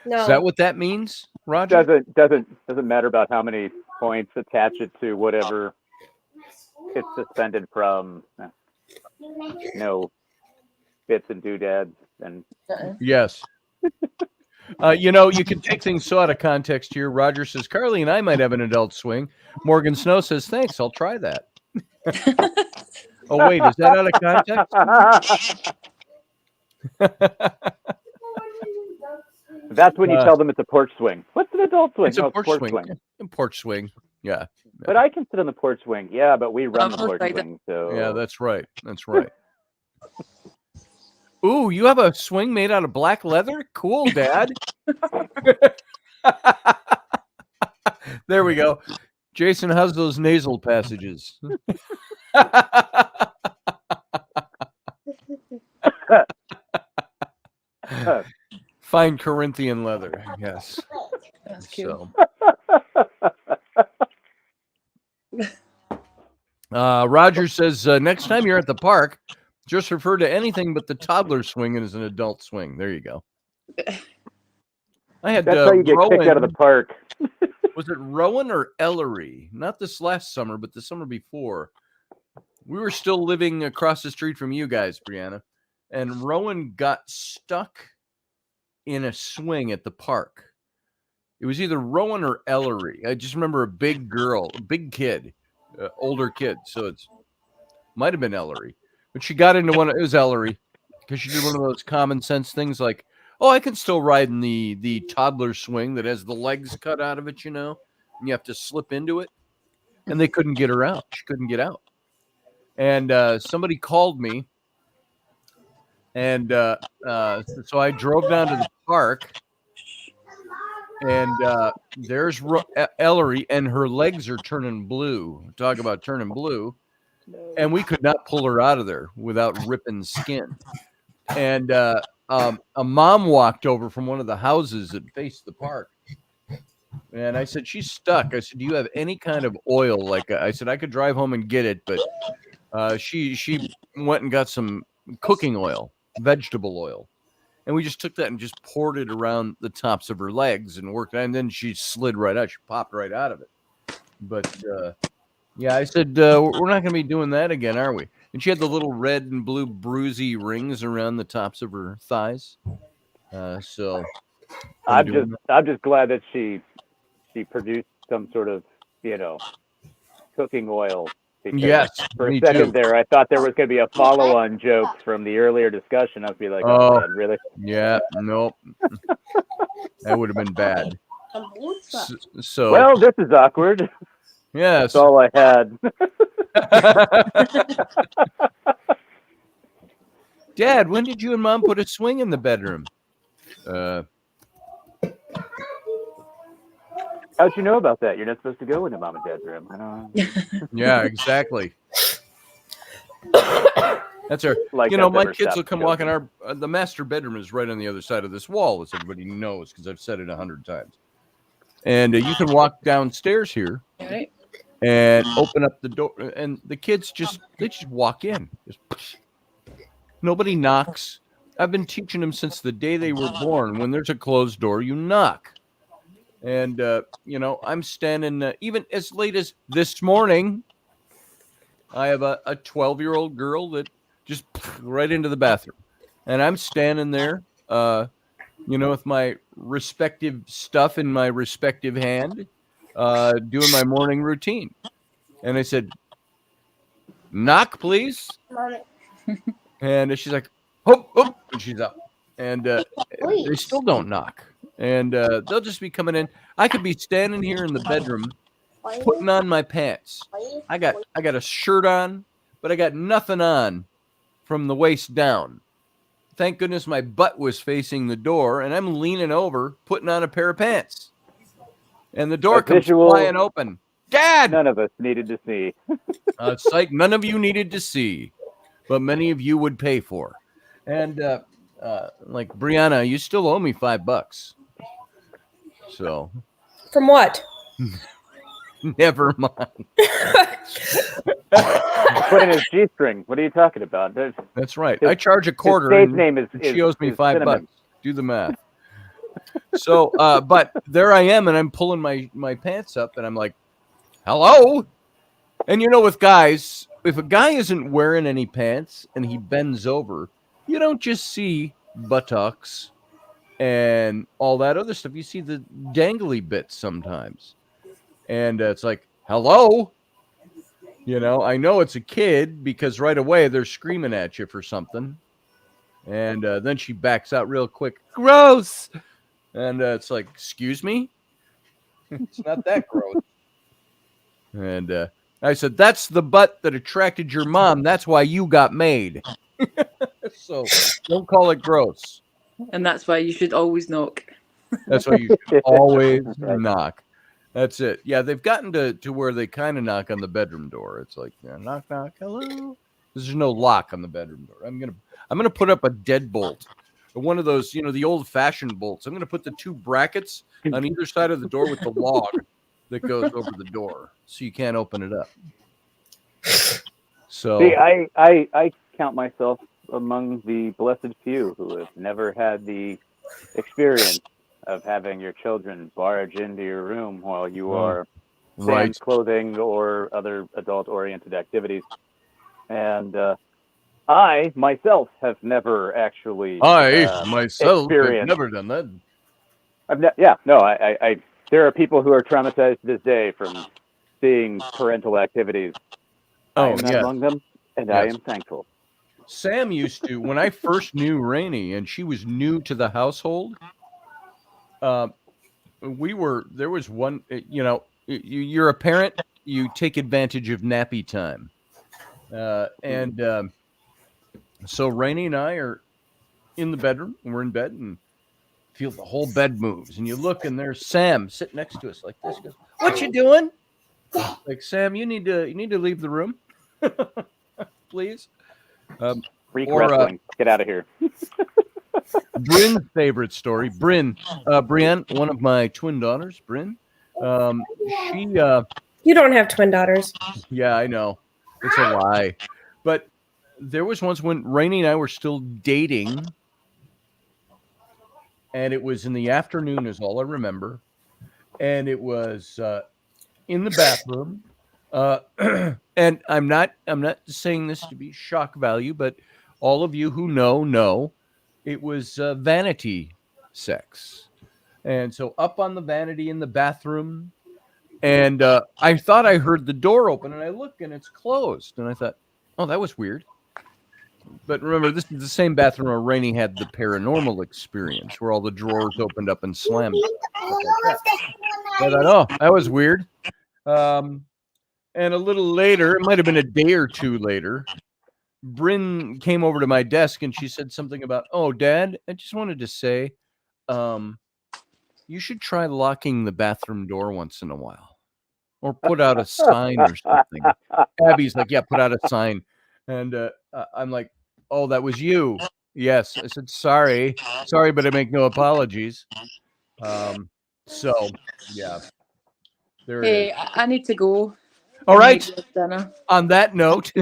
Is that what that means, Roger? Doesn't matter about how many points. Attach it to whatever it's suspended from. No bits and doodads and. Yes. You can take things so out of context here. Roger says, Carly and I might have an adult swing. Morgan Snow says, thanks, I'll try that. Oh, wait, is that out of context? That's when you tell them it's a porch swing. What's an adult swing? It's a porch swing. A porch swing, yeah. But I can sit on the porch swing. Yeah, but we run the porch swing. So yeah, that's right. Ooh, you have a swing made out of black leather? Cool, Dad. There we go. Jason, how's those nasal passages? Fine Corinthian leather, yes. That's cute. Roger says, next time you're at the park, just refer to anything but the toddler swing as an adult swing. There you go. I had that's how you get kicked out of the park. Was it Rowan or Ellery? Not this last summer, but the summer before. We were still living across the street from you guys, Brianna, and Rowan got stuck in a swing at the park. It was either Rowan or Ellery. I just remember a big kid, older kid. So it might have been Ellery, but she got into it was Ellery because she did one of those common sense things like, oh, I can still ride in the toddler swing that has the legs cut out of it, and you have to slip into it. And they couldn't get her out. She couldn't get out. And somebody called me. And so I drove down to the park. And there's Ellery, and her legs are turning blue. Talk about turning blue. And we could not pull her out of there without ripping skin. And a mom walked over from one of the houses that faced the park. And I said, she's stuck. I said, do you have any kind of oil? I said, I could drive home and get it. But she went and got some cooking oil, vegetable oil. And we just took that and just poured it around the tops of her legs and worked. And then she slid right out. She popped right out of it. But yeah, I said, we're not going to be doing that again, are we? And she had the little red and blue bruisey rings around the tops of her thighs. So I'm just glad that she produced some sort of, cooking oil. Yes, for a second there, I thought there was going to be a follow-on joke from the earlier discussion. I'd be like, oh man, really? Yeah, nope. That would have been bad. So well, this is awkward. Yes. That's all I had. Dad, when did you and Mom put a swing in the bedroom? How'd you know about that? You're not supposed to go into Mom and Dad's room. I don't know. Yeah, exactly. That's our. My kids will come walking. The master bedroom is right on the other side of this wall, as everybody knows, because I've said it 100 times. And you can walk downstairs here, right, and open up the door, and the kids just walk in. Nobody knocks. I've been teaching them since the day they were born. When there's a closed door, you knock. And, I'm standing, even as late as this morning, I have a 12-year-old girl that just right into the bathroom. And I'm standing there, with my respective stuff in my respective hand, doing my morning routine. And I said, knock, please. And she's like, oh, and she's up. And they still don't knock. And they'll just be coming in. I could be standing here in the bedroom putting on my pants. I got a shirt on, but I got nothing on from the waist down. Thank goodness my butt was facing the door, and I'm leaning over, putting on a pair of pants. And the door comes flying open. Dad! None of us needed to see. It's like none of you needed to see, but many of you would pay for. And like, Brianna, you still owe me $5. So. From what? Never mind. Put in his G-string. What are you talking about? That's right. I charge a quarter. His stage name is she owes me $5. Cinnamon. Do the math. So, but there I am, and I'm pulling my pants up, and I'm like, hello? And with guys, if a guy isn't wearing any pants and he bends over, you don't just see buttocks and all that other stuff. You see the dangly bits sometimes. And it's like, hello? I know it's a kid because right away they're screaming at you for something. And then she backs out real quick. Gross! And it's like, excuse me? It's not that gross. And I said, that's the butt that attracted your mom. That's why you got made. So don't call it gross. And that's why you should always knock. That's why you should always knock. That's it. Yeah, they've gotten to where they kind of knock on the bedroom door. It's like, knock, knock, hello. There's no lock on the bedroom door. I'm gonna put up a deadbolt, one of those, the old-fashioned bolts. I'm gonna put the two brackets on either side of the door with the log that goes over the door, so you can't open it up. So, see, I count myself among the blessed few who have never had the experience of having your children barge into your room while you are sans clothing or other adult-oriented activities. And I myself have never actually have experienced. never done that. I there are people who are traumatized to this day from seeing parental activities. I am not among them, and I am thankful. Sam used to, when I first knew Raini and she was new to the household, there was one, you're a parent, you take advantage of nappy time. So Raini and I are in the bedroom, and we're in bed, and feel the whole bed moves. And you look, and there's Sam sitting next to us like this. He goes, what you doing? Like, Sam, you need to leave the room, please. Freak wrestling. Get out of here. Bryn's favorite story. Brienne, one of my twin daughters, Bryn. She. You don't have twin daughters. Yeah, I know. It's a lie. But there was once when Raini and I were still dating, and it was in the afternoon, is all I remember. And it was in the bathroom. And I'm not saying this to be shock value, but all of you who know it was vanity sex. And so up on the vanity in the bathroom, and I thought I heard the door open, and I look, and it's closed. And I thought, oh, that was weird. But remember, this is the same bathroom where Raini had the paranormal experience, where all the drawers opened up and slammed. I thought, oh, that was weird. And a little later, it might have been a day or two later, Bryn came over to my desk and she said something about, oh, Dad, I just wanted to say, you should try locking the bathroom door once in a while, or put out a sign or something. Abby's like, yeah, put out a sign. And I'm like, oh, that was you. Yes. I said, sorry, but I make no apologies. So, yeah. Hey, I need to go. All right. Dinner. On that note,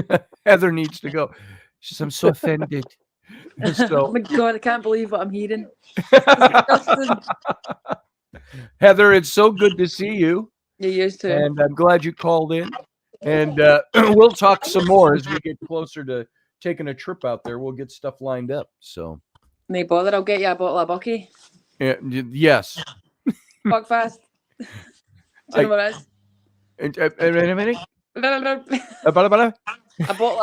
Heather needs to go. She says, I'm so offended. Oh So, my God, I can't believe what I'm hearing. Disgusting. Heather, it's so good to see you, You used to. and I'm glad you called in. And we'll talk some more as we get closer to taking a trip out there. We'll get stuff lined up. So, No bother, I'll get you a bottle of Bucky. yes. Buckfast. Do you know what it is? A minute. A bottle of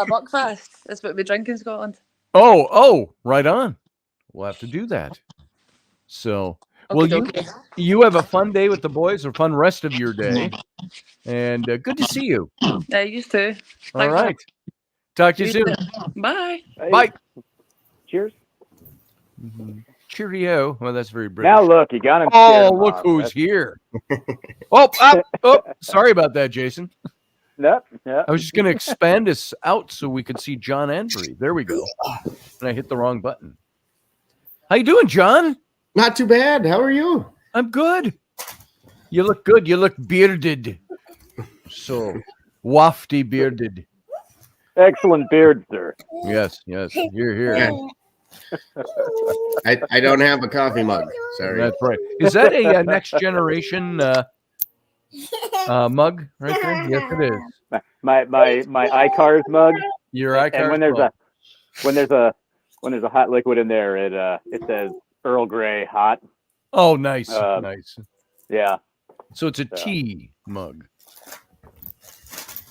Buckfast. That's what we drink in Scotland. Oh, right on. We'll have to do that. So, well, you have a fun day with the boys, or fun rest of your day, and good to see you. Yeah, you used to. All right. Talk to you soon. Bye. Hey, Bye. Cheers. Cheerio. Well, that's very British. Now look, you got him. Oh, look who's here. Sorry about that, Jason. Nope. I was just going to expand this out so we could see John and Bree. There we go. And I hit the wrong button. How you doing, John? Not too bad. How are you? I'm good. You look good. You look bearded. So wafty bearded. Excellent beard, sir. Yes. Here. I don't have a coffee mug. Sorry. That's right. Is that a next generation mug right there? Yes, it is. My iCars mug. Your iCars And when there's a hot liquid in there, it says Earl Grey hot. Oh, nice. Nice. Yeah. So it's a tea mug.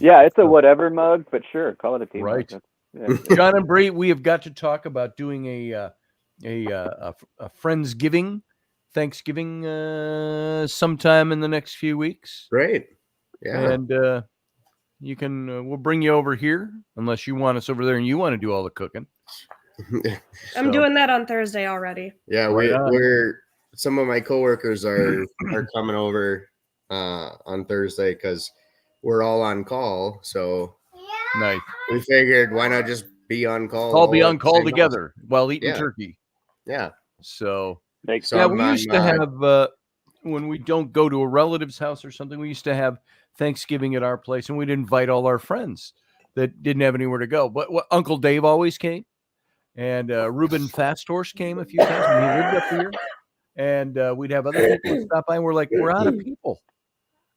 Yeah, it's a whatever mug, but sure, call it a tea right. mug. Yeah. John and Bree, we have got to talk about doing a Friendsgiving, Thanksgiving sometime in the next few weeks. Great. Yeah. And you can we'll bring you over here unless you want us over there and you want to do all the cooking. I'm doing that on Thursday already. Yeah, we're some of my coworkers are coming over on Thursday because we're all on call. So nice. We figured why not just be on call? All be on call together while eating turkey. Yeah. So we used to have when we don't go to a relative's house or something, we used to have Thanksgiving at our place, and we'd invite all our friends that didn't have anywhere to go. But Uncle Dave always came, and Reuben Fast Horse came a few times when he lived up here, and we'd have other people stop by. And we're like, we're out of people,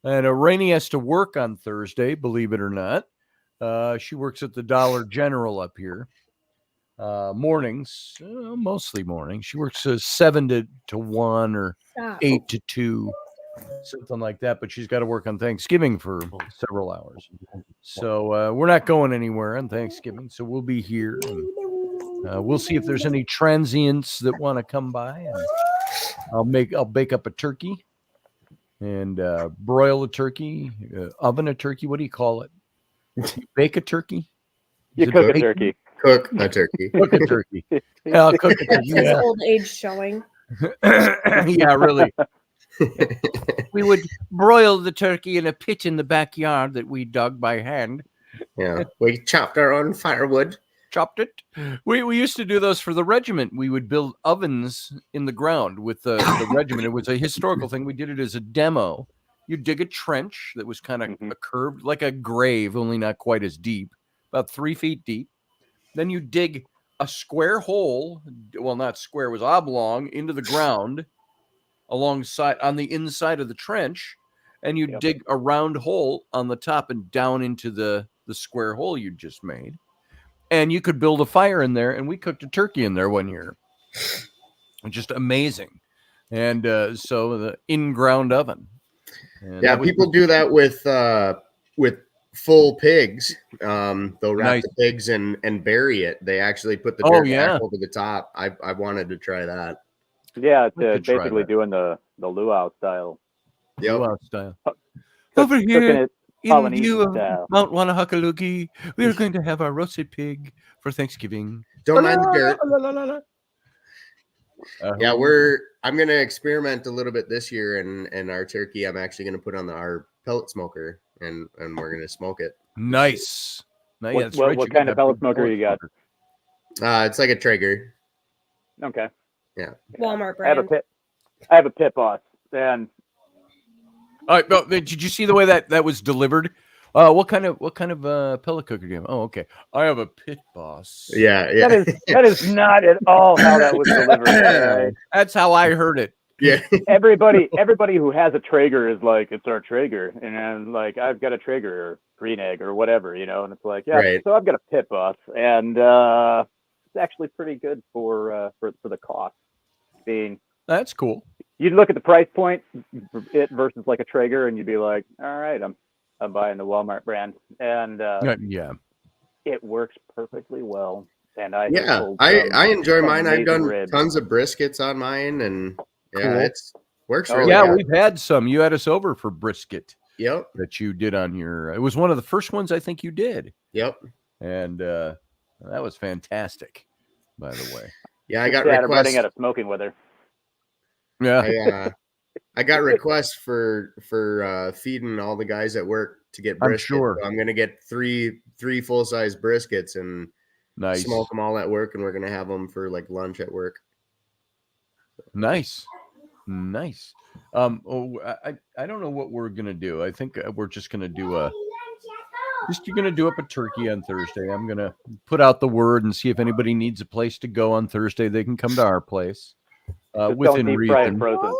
and Raini has to work on Thursday, believe it or not. She works at the Dollar General up here. Mornings, mostly mornings. She works 7 to 1 or 8 to 2, something like that. But she's got to work on Thanksgiving for several hours. So we're not going anywhere on Thanksgiving. So we'll be here. And, we'll see if there's any transients that want to come by. And I'll bake up a turkey and broil a turkey, oven a turkey. What do you call it? You bake a turkey? You cook a turkey. Cook a turkey. Cook a turkey. Yeah, I'll cook a turkey. His old age showing. Yeah, really. We would broil the turkey in a pit in the backyard that we dug by hand. Yeah, we chopped our own firewood. Chopped it. We used to do those for the regiment. We would build ovens in the ground with the regiment. It was a historical thing. We did it as a demo. You dig a trench that was kind of a curved, like a grave, only not quite as deep, about 3 feet deep. Then you dig a square hole, well, not square, it was oblong, into the ground alongside on the inside of the trench, and you dig a round hole on the top and down into the square hole you just made. And you could build a fire in there, and we cooked a turkey in there one year. Just amazing. And so the in-ground oven. And yeah, people do that with full pigs. They'll wrap the pigs and bury it. They actually put the dirt back over the top. I wanted to try that. Yeah, it's basically doing the luau style. Yep. Luau style. Over here in view of Mount Wanahakalugi, we are going to have our roasted pig for Thanksgiving. Don't mind the dirt. Yeah, I'm going to experiment a little bit this year, and our turkey I'm actually going to put on our pellet smoker, and we're going to smoke it. Nice. What kind of pellet smoker you got? It's like a Traeger. Okay. Yeah. Walmart brand. I have a pit boss, and all right. Well, did you see the way that was delivered? What kind of pellet cooker do you have? Oh, okay. I have a Pit Boss. Yeah. That is not at all how that was delivered. All right? That's how I heard it. Yeah. Everybody who has a Traeger is like, it's our Traeger, and I'm like, I've got a Traeger or Green Egg or whatever, and it's like, yeah, Right. so I've got a Pit Boss, and it's actually pretty good for the cost. That's cool. You'd look at the price point, it versus like a Traeger, and you'd be like, all right, I'm buying the Walmart brand, and Yeah. it works perfectly well. And I enjoy mine. I've done ribs. tons of briskets on mine, and yeah, Cool. it's works Oh, really Yeah, good. we've had some. You had us over for brisket Yep. that you did on your. It was one of the first ones I think you did, Yep. and that was fantastic. By the way, Yeah, I got I'm requests. running out of smoking with her. yeah, I got requests for feeding all the guys at work to get I'm brisket. sure. So I'm gonna get three full size briskets and nice, smoke them all at work, and we're gonna have them for like lunch at work. nice. I don't know what we're gonna do. I think we're just gonna do you're gonna do up a turkey on Thursday. I'm gonna put out the word and see if anybody needs a place to go on Thursday. They can come to our place Just within don't deep fry it reason. frozen.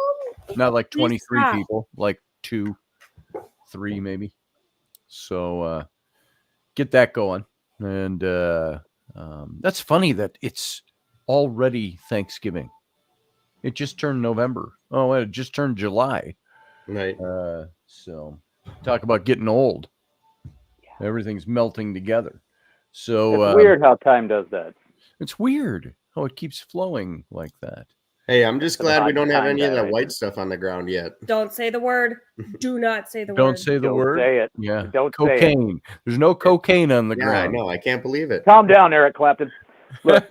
Not like 23 stop. people, like 2, 3 maybe. So get that going. And that's funny that it's already Thanksgiving. It just turned November. Oh, it just turned July. Right. So talk about getting old. Everything's melting together. So It's weird how time does that. It's weird how it keeps flowing like that. Hey, I'm just glad we don't have Time any of that dilation. white stuff on the ground yet. Don't say the word. Do not say the word. Don't say the Don't word. say it. Yeah. Don't say it. Cocaine. There's no cocaine on the Yeah, I ground. know. I can't believe it. Calm down, Eric Clapton. Look.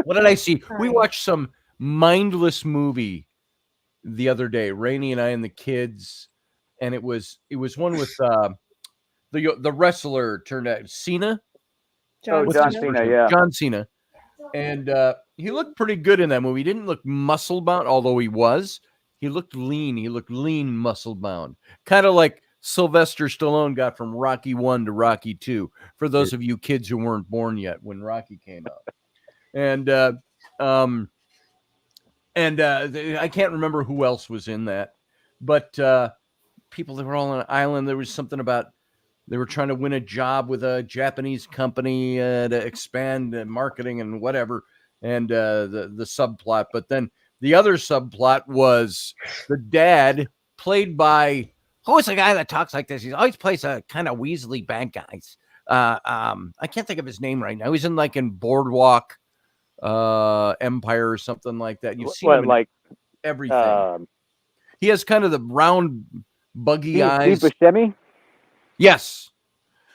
What did I see? We watched some mindless movie the other day. Raini and I and the kids, and it was one with the wrestler turned out Cena. John Cena. Cena, yeah. John Cena, and he looked pretty good in that movie. He didn't look muscle bound, although he was. He looked lean. He looked lean, muscle bound, kind of like Sylvester Stallone got from Rocky 1 to Rocky 2. For those of you kids who weren't born yet when Rocky came out, and I can't remember who else was in that, but people that were all on an island. There was something about they were trying to win a job with a Japanese company to expand marketing and whatever, and the subplot. But then the other subplot was the dad, played by who is the guy that talks like this? He always plays a kind of Weasley bad guys. I can't think of his name right now. He's in Boardwalk Empire or something like that. You've seen him in like everything. He has kind of the round, buggy eyes. Steve Buscemi? Yes,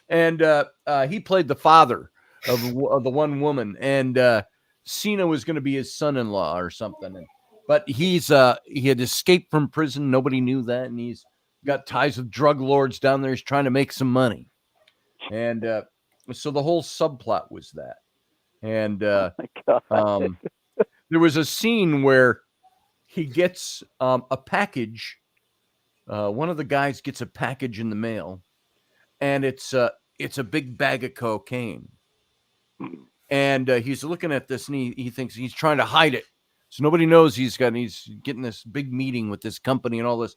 and he played the father of the one woman, and Cena was going to be his son-in-law or something. But he had escaped from prison. Nobody knew that, and he's got ties with drug lords down there. He's trying to make some money, and so the whole subplot was that. And there was a scene where he gets a package. One of the guys gets a package in the mail, and it's a big bag of cocaine. And he's looking at this, and he thinks he's trying to hide it, so nobody knows he's getting this big meeting with this company and all this.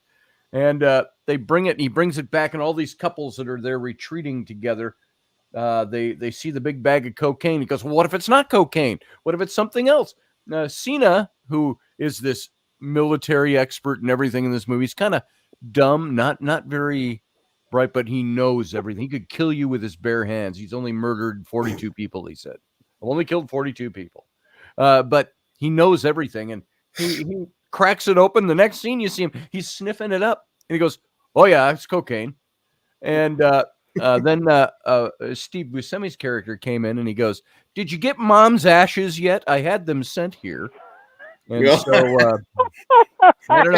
And they bring it, and he brings it back, and all these couples that are there retreating together, they see the big bag of cocaine. He goes, well, what if it's not cocaine? What if it's something else? Cena, who is this military expert and everything in this movie, he's kind of dumb, not very bright, but he knows everything. He could kill you with his bare hands. He's only murdered 42 people, he said. I've only killed 42 people. But he knows everything, and he cracks it open. The next scene, you see him, he's sniffing it up, and he goes, oh, yeah, it's cocaine. And then Steve Buscemi's character came in, and he goes, did you get Mom's ashes yet? I had them sent here. And so I don't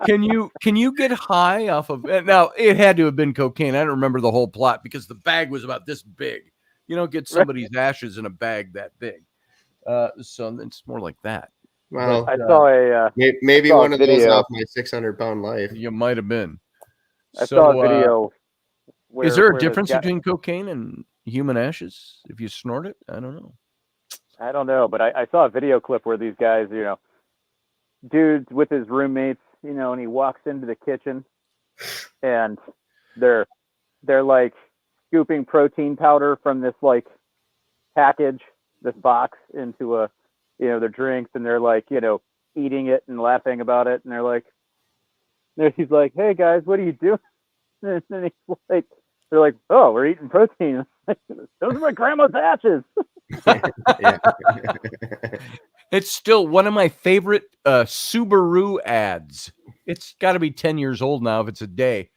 know. Can you get high off of it? Now, it had to have been cocaine. I don't remember the whole plot because the bag was about this big. You don't get somebody's ashes in a bag that big. So it's more like that. Well, I saw a maybe saw a one of those video. off my 600-pound life. You might have been. I saw a video. Is there a where this difference guy- between cocaine and human ashes if you snort it? I don't know. I don't know, but I saw a video clip where these guys, dudes with his roommates, and he walks into the kitchen, and they're like scooping protein powder from this like package, this box into a, their drinks, and they're like, eating it and laughing about it, and they're like, he's like, "Hey guys, what are you doing?" And then he's like, they're like, "Oh, we're eating protein." Those are my grandma's ashes. It's still one of my favorite Subaru ads. It's got to be 10 years old now if it's a day.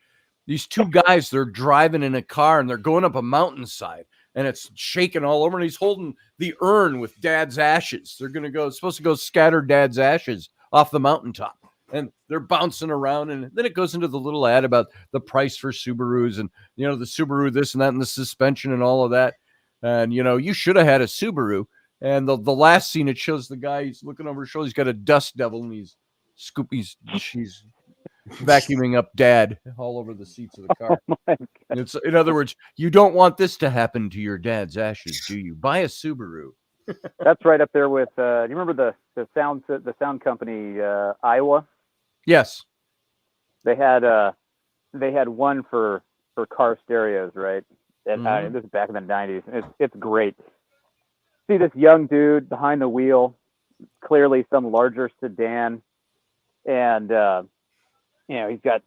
These two guys, they're driving in a car and they're going up a mountainside and it's shaking all over. And he's holding the urn with Dad's ashes. They're supposed to go scatter Dad's ashes off the mountaintop. And they're bouncing around. And then it goes into the little ad about the price for Subarus and, the Subaru this and that and the suspension and all of that. And, you should have had a Subaru. And the last scene, it shows the guy, he's looking over his shoulder. He's got a dust devil and he's vacuuming up Dad all over the seats of the car. It's, in other words, you don't want this to happen to your dad's ashes, do you? Buy a Subaru. That's right up there with. Do you remember the sound company Iowa? Yes. They had one for car stereos, right? And this is back in the 90s. It's great. See this young dude behind the wheel, clearly some larger sedan, and he's got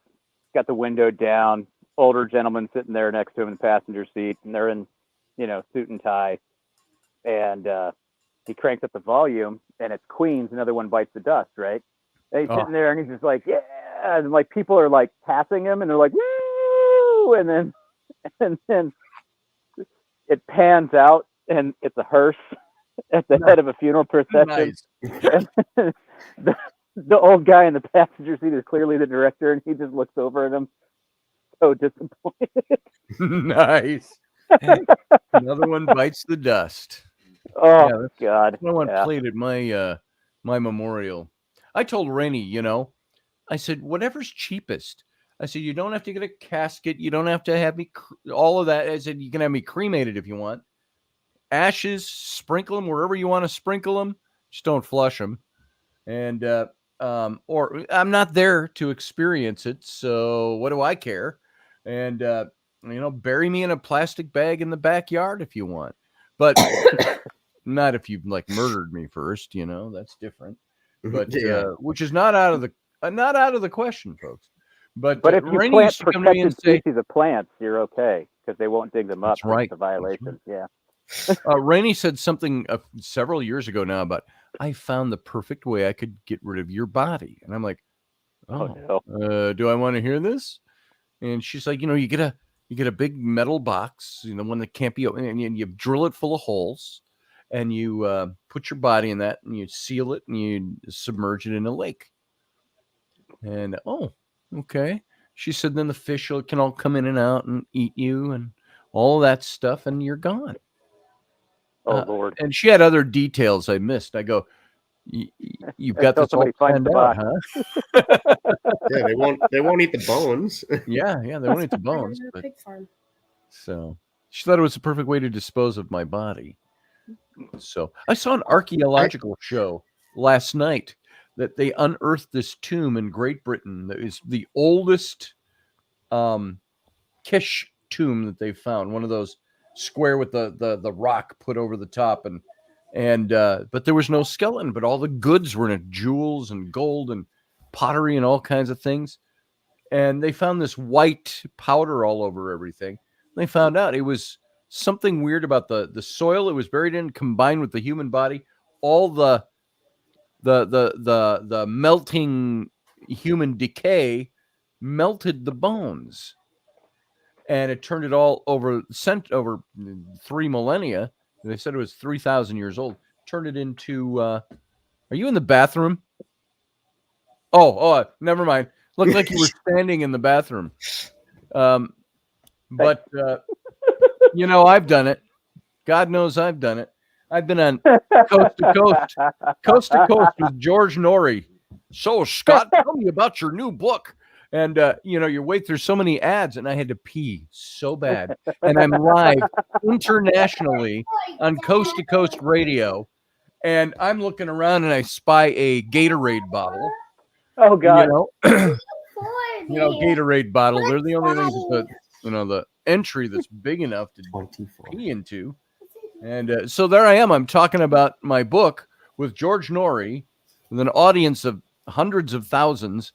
the window down. Older gentleman sitting there next to him in the passenger seat, and they're in suit and tie, and he cranks up the volume, and it's Queen's Another One Bites the Dust, right? And he's sitting there, and he's just like, yeah, and like people are like passing him, and they're like, woo, and then it pans out. And it's a hearse at the head of a funeral procession. Nice. And the old guy in the passenger seat is clearly the director, and he just looks over at him, so disappointed. Nice. Another One Bites the Dust. Oh, God. No one played at my my memorial. I told Raini, I said, whatever's cheapest. I said, you don't have to get a casket. You don't have to have me all of that. I said, you can have me cremated if you want. Ashes, sprinkle them wherever you want to sprinkle them. Just don't flush them. And or I'm not there to experience it, so what do I care? And bury me in a plastic bag in the backyard if you want, but not if you've like murdered me first. That's different. But which is not out of the question, folks. But if you plant protected species of plants, you're okay because they won't dig them up. That's right. It's a violation. Right. Yeah. Raini said something several years ago now about, I found the perfect way I could get rid of your body. And I'm like, no. Do I want to hear this? And she's like, you get a big metal box, one that can't be open, and you drill it full of holes, and you put your body in that, and you seal it, and you submerge it in a lake. And okay. She said, then the fish can all come in and out and eat you and all that stuff, and you're gone. Oh, Lord. And she had other details I missed. I go, you've got this all planned out, huh? Yeah, they won't eat the bones. Yeah, they won't eat the bones. But... pig farm. So she thought it was the perfect way to dispose of my body. So I saw an archaeological show last night that they unearthed this tomb in Great Britain that is the oldest Kish tomb that they found. One of those square with the rock put over the top, and but there was no skeleton, but all the goods were in it, jewels and gold and pottery and all kinds of things. And they found this white powder all over everything. They found out it was something weird about the soil it was buried in, combined with the human body. All the melting human decay melted the bones. And it turned it all over 3 millennia. They said it was 3,000 years old. Turned it into. Are you in the bathroom? Oh, never mind. Looked like you were standing in the bathroom. But I've done it. God knows I've done it. I've been on coast to coast with George Norrie. So, Scott, tell me about your new book. And, you wait through so many ads, and I had to pee so bad. And I'm live internationally on Coast to Coast Radio. And I'm looking around, and I spy a Gatorade bottle. Oh, God. Gatorade bottle. They're the only things that, the entry that's big enough to pee into. And so there I am. I'm talking about my book with George Norrie, with an audience of hundreds of thousands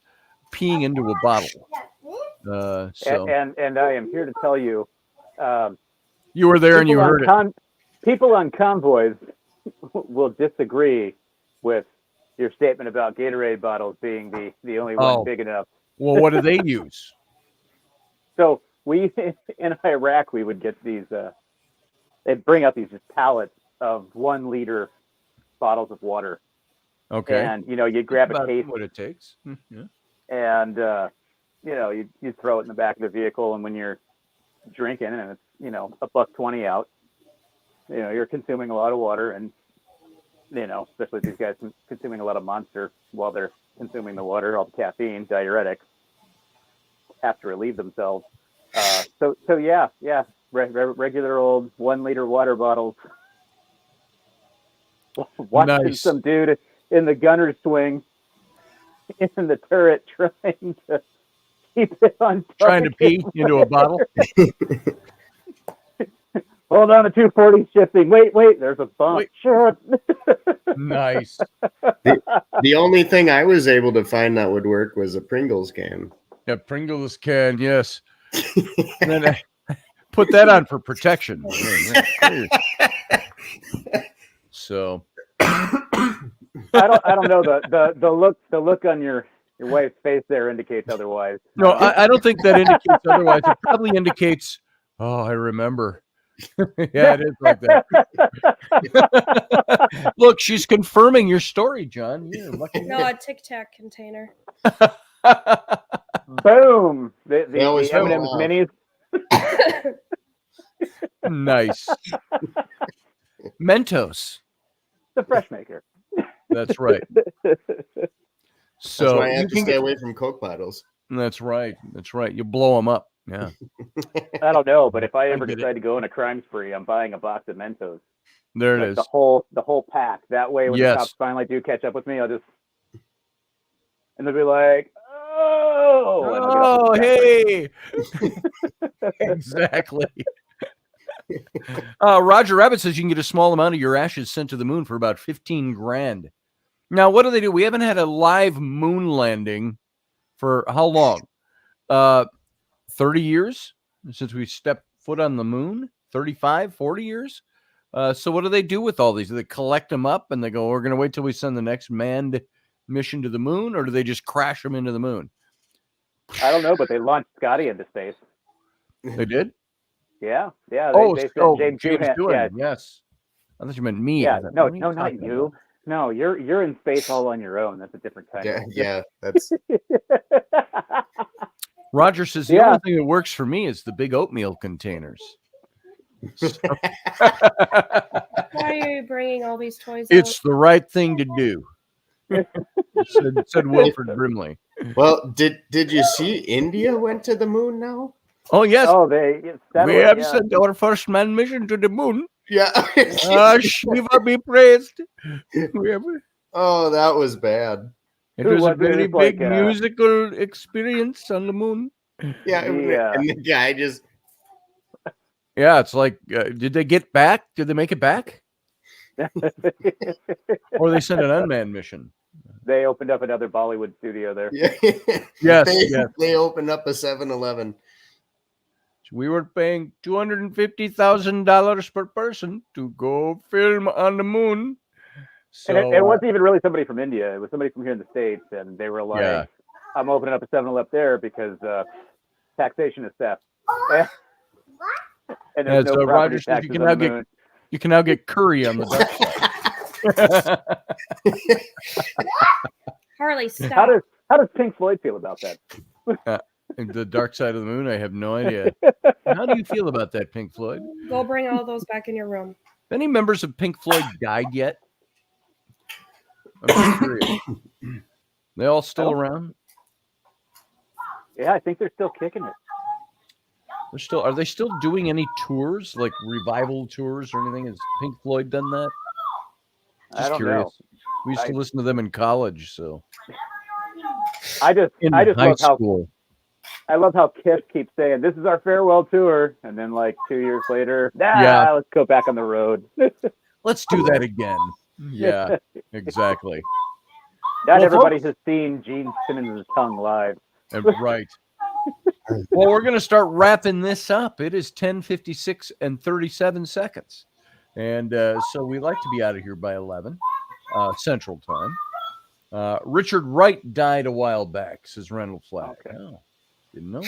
peeing into a bottle. And I am here to tell you. You were there and you heard it. People on convoys will disagree with your statement about Gatorade bottles being the only one big enough. Well, what do they use? So we in Iraq, we would get these. They'd bring out these just pallets of 1 liter bottles of water. Okay. And you'd grab a case. What it takes. Yeah. And you'd throw it in the back of the vehicle, and when you're drinking and it's $1.20 out, you're consuming a lot of water, and especially these guys consuming a lot of Monster while they're consuming the water, all the caffeine, diuretics, have to relieve themselves. So yeah, regular old 1 liter water bottles. Watching some dude in the gunner's swing in the turret trying to keep it on target. Trying to pee into a bottle. Hold on, the 240 shifting. Wait, there's a bump. Sure. Nice. The only thing I was able to find that would work was a Pringles can. Yeah, Pringles can, yes. And then I put that on for protection. So I don't know, the look on your wife's face there indicates otherwise. No, I don't think that indicates otherwise. It probably indicates, I remember. Yeah, it is like that. Look, she's confirming your story, John. No, a Tic Tac container. Boom. The M&M's minis. Nice. Mentos. The fresh maker. That's right. So that's why I have to stay away from Coke bottles. That's right. You blow them up. Yeah. I don't know, but if I ever decide to go on a crime spree, I'm buying a box of Mentos. There it is. The whole pack. That way, when the cops finally do catch up with me, and they'll be like, "Oh, hey." Exactly. Roger Rabbit says you can get a small amount of your ashes sent to the moon for about $15,000. Now, what do? We haven't had a live moon landing for how long? 30 years since we stepped foot on the moon? 35, 40 years? So what do they do with all these? Do they collect them up and they go, we're going to wait till we send the next manned mission to the moon, or do they just crash them into the moon? I don't know, but they launched Scotty into space. They did? Yeah. They James Doohan. Yes. I thought you meant me. Yeah, no, not you. About? No, you're in space all on your own. That's a different kind. Yeah, that's. Roger says the only thing that works for me is the big oatmeal containers. So. Why are you bringing all these toys It's out? the right thing to do, said Wilfred Brimley. Well, did you see India went to the moon now? Oh, yes. Oh, we have sent our first manned mission to the moon. Yeah. Shiva be praised. Oh, that was bad. It was a very big musical experience on the moon. Yeah. And the guy just. Yeah, it's like, did they get back? Did they make it back? Or they sent an unmanned mission? They opened up another Bollywood studio there. Yeah. Yes. They opened up a 7-Eleven. We were paying $250,000 per person to go film on the moon. So, and it wasn't even really somebody from India. It was somebody from here in the States. And they were like, I'm opening up a 7-Eleven up there because taxation is theft. And there's no Roger says you can now get curry on the dark side. Harley, stop. How does Pink Floyd feel about that? The dark side of the moon? I have no idea. How do you feel about that, Pink Floyd? Go bring all those back in your room. Any members of Pink Floyd died yet? I'm just curious. They all still around? Yeah, I think they're still kicking it. Are they still doing any tours, like revival tours or anything? Has Pink Floyd done that? I don't know. We used to listen to them in college, so I just high love school. I love how Kiss keeps saying this is our farewell tour, and then like 2 years later, let's go back on the road. Let's do that again. Yeah, exactly. Not everybody has seen Gene Simmons' tongue live. Right. Well, we're going to start wrapping this up. It is 10:56 and 37 seconds. And so we like to be out of here by 11 Central Time. Richard Wright died a while back, says Randall Flack. Okay. Oh, didn't know.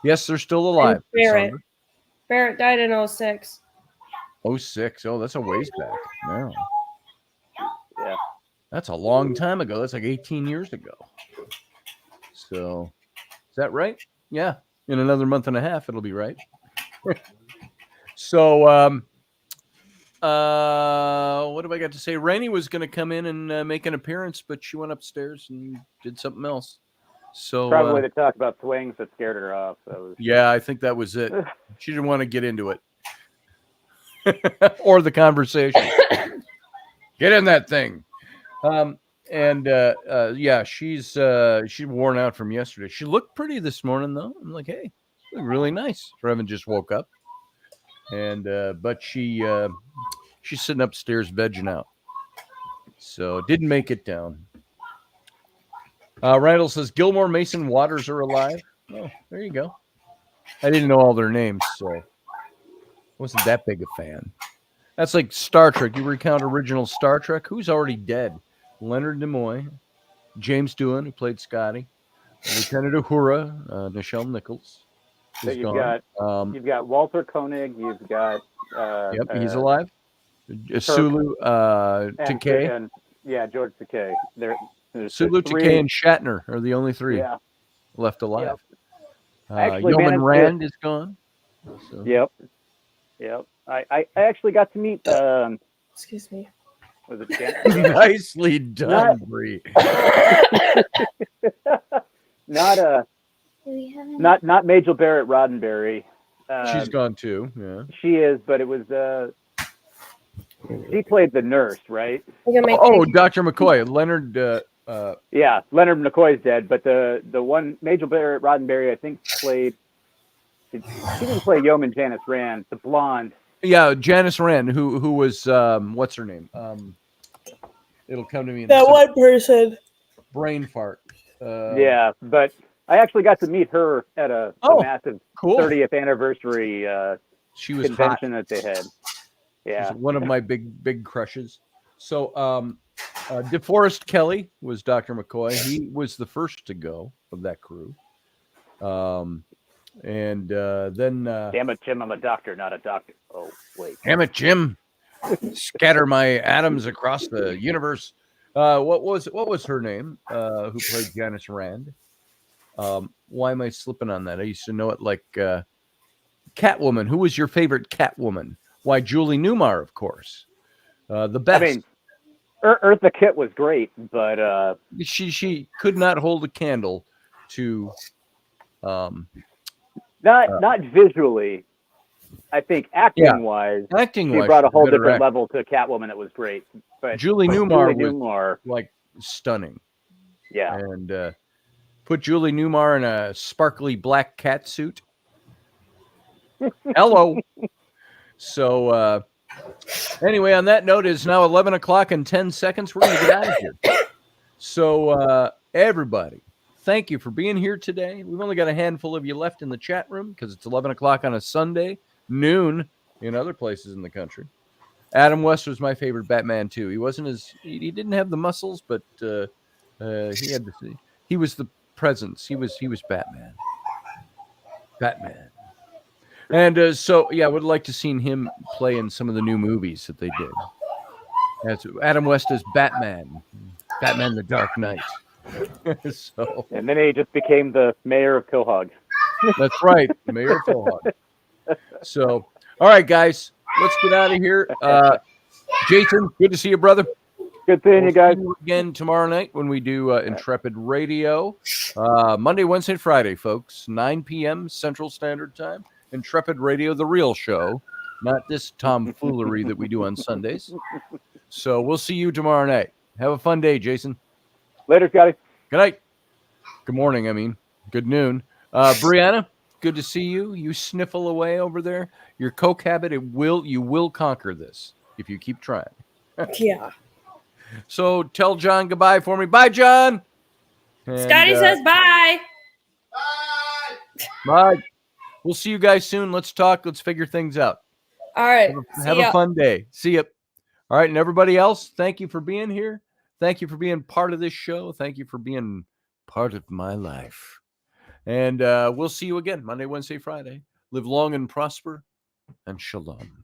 Yes, they're still alive. Barrett died in 06. 06. Oh, that's a ways back. No. Yeah. That's a long time ago. That's like 18 years ago. So, is that right? Yeah. In another month and a half, it'll be right. So, what have I got to say? Raini was going to come in and make an appearance, but she went upstairs and did something else. So probably to talk about swings that scared her off. Yeah, I think that was it. She didn't want to get into it or the conversation. Get in that thing. Yeah, she's worn out from yesterday. She looked pretty this morning, though. I'm like, hey, you look really nice for having just woke up. And but she's sitting upstairs vegging out, so didn't make it down. Randall says Gilmore, Mason, Waters are alive. Oh, there you go. I didn't know all their names, so wasn't that big a fan. That's like Star Trek. You recount original Star Trek. Who's already dead? Leonard Nimoy, James Doohan, who played Scotty, Lieutenant Uhura, Nichelle Nichols. So you've got Walter Koenig. You've got he's alive. Sulu Takei. George Takei. Sulu Takei and Shatner are the only three left alive. Yeoman Rand is gone. So. Yep. I actually got to meet. Excuse me. Was it Jan? Nicely done, Bree. Not Majel Barrett Roddenberry. She's gone too. Yeah, she is, but it was she played the nurse, right? Dr. McCoy, Leonard. Leonard McCoy's dead, but the one Majel Barrett Roddenberry, I think, played. She didn't play Yeoman Janice Rand, the blonde. Yeah, Janice Rand, who was what's her name? It'll come to me. That one person. Brain fart. But I actually got to meet her at a massive 30th anniversary she was convention hot. that they had. Yeah, one of my big crushes. So DeForest Kelly was Dr. McCoy. He was the first to go of that crew. And then damn it, Jim, I'm a doctor, not a doctor. Oh wait. Damn it, Jim. Scatter my atoms across the universe. What was her name? Who played Janice Rand? Why am I slipping on that? I used to know it like Catwoman. Who was your favorite Catwoman? Why, Julie Newmar, of course. The best. I mean, Eartha Kitt was great, but she could not hold a candle to not visually. I think acting wise, she brought a whole different level to Catwoman that was great. But Julie Newmar was like stunning. Yeah, and put Julie Newmar in a sparkly black cat suit. Hello. So anyway, on that note, it's now 11 o'clock and 10 seconds. We're going to get out of here. So everybody, thank you for being here today. We've only got a handful of you left in the chat room because it's 11 o'clock on a Sunday, noon in other places in the country. Adam West was my favorite Batman too. He wasn't he didn't have the muscles, but he had he was the presence. He was Batman. And so, I would like to see him play in some of the new movies that they did. That's Adam West as Batman the Dark Knight. And then he just became the mayor of Quahog. That's right, the mayor of Quahog. So, all right, guys, let's get out of here. Jason, good to see you, brother. Good seeing you guys. See you again tomorrow night when we do Intrepid Radio. Monday, Wednesday, Friday, folks. 9 p.m. Central Standard Time. Intrepid Radio, the real show. Not this tomfoolery that we do on Sundays. So we'll see you tomorrow night. Have a fun day, Jason. Later, Scotty. Good night. Good morning, I mean. Good noon. Brianna, good to see you. You sniffle away over there. Your Coke habit, you will conquer this if you keep trying. Yeah. So tell John goodbye for me. Bye, John. And, Scotty says bye. Bye. We'll see you guys soon. Let's talk. Let's figure things out. All right. Have a fun day. See ya. All right. And everybody else, thank you for being here. Thank you for being part of this show. Thank you for being part of my life. And we'll see you again Monday, Wednesday, Friday. Live long and prosper, and shalom.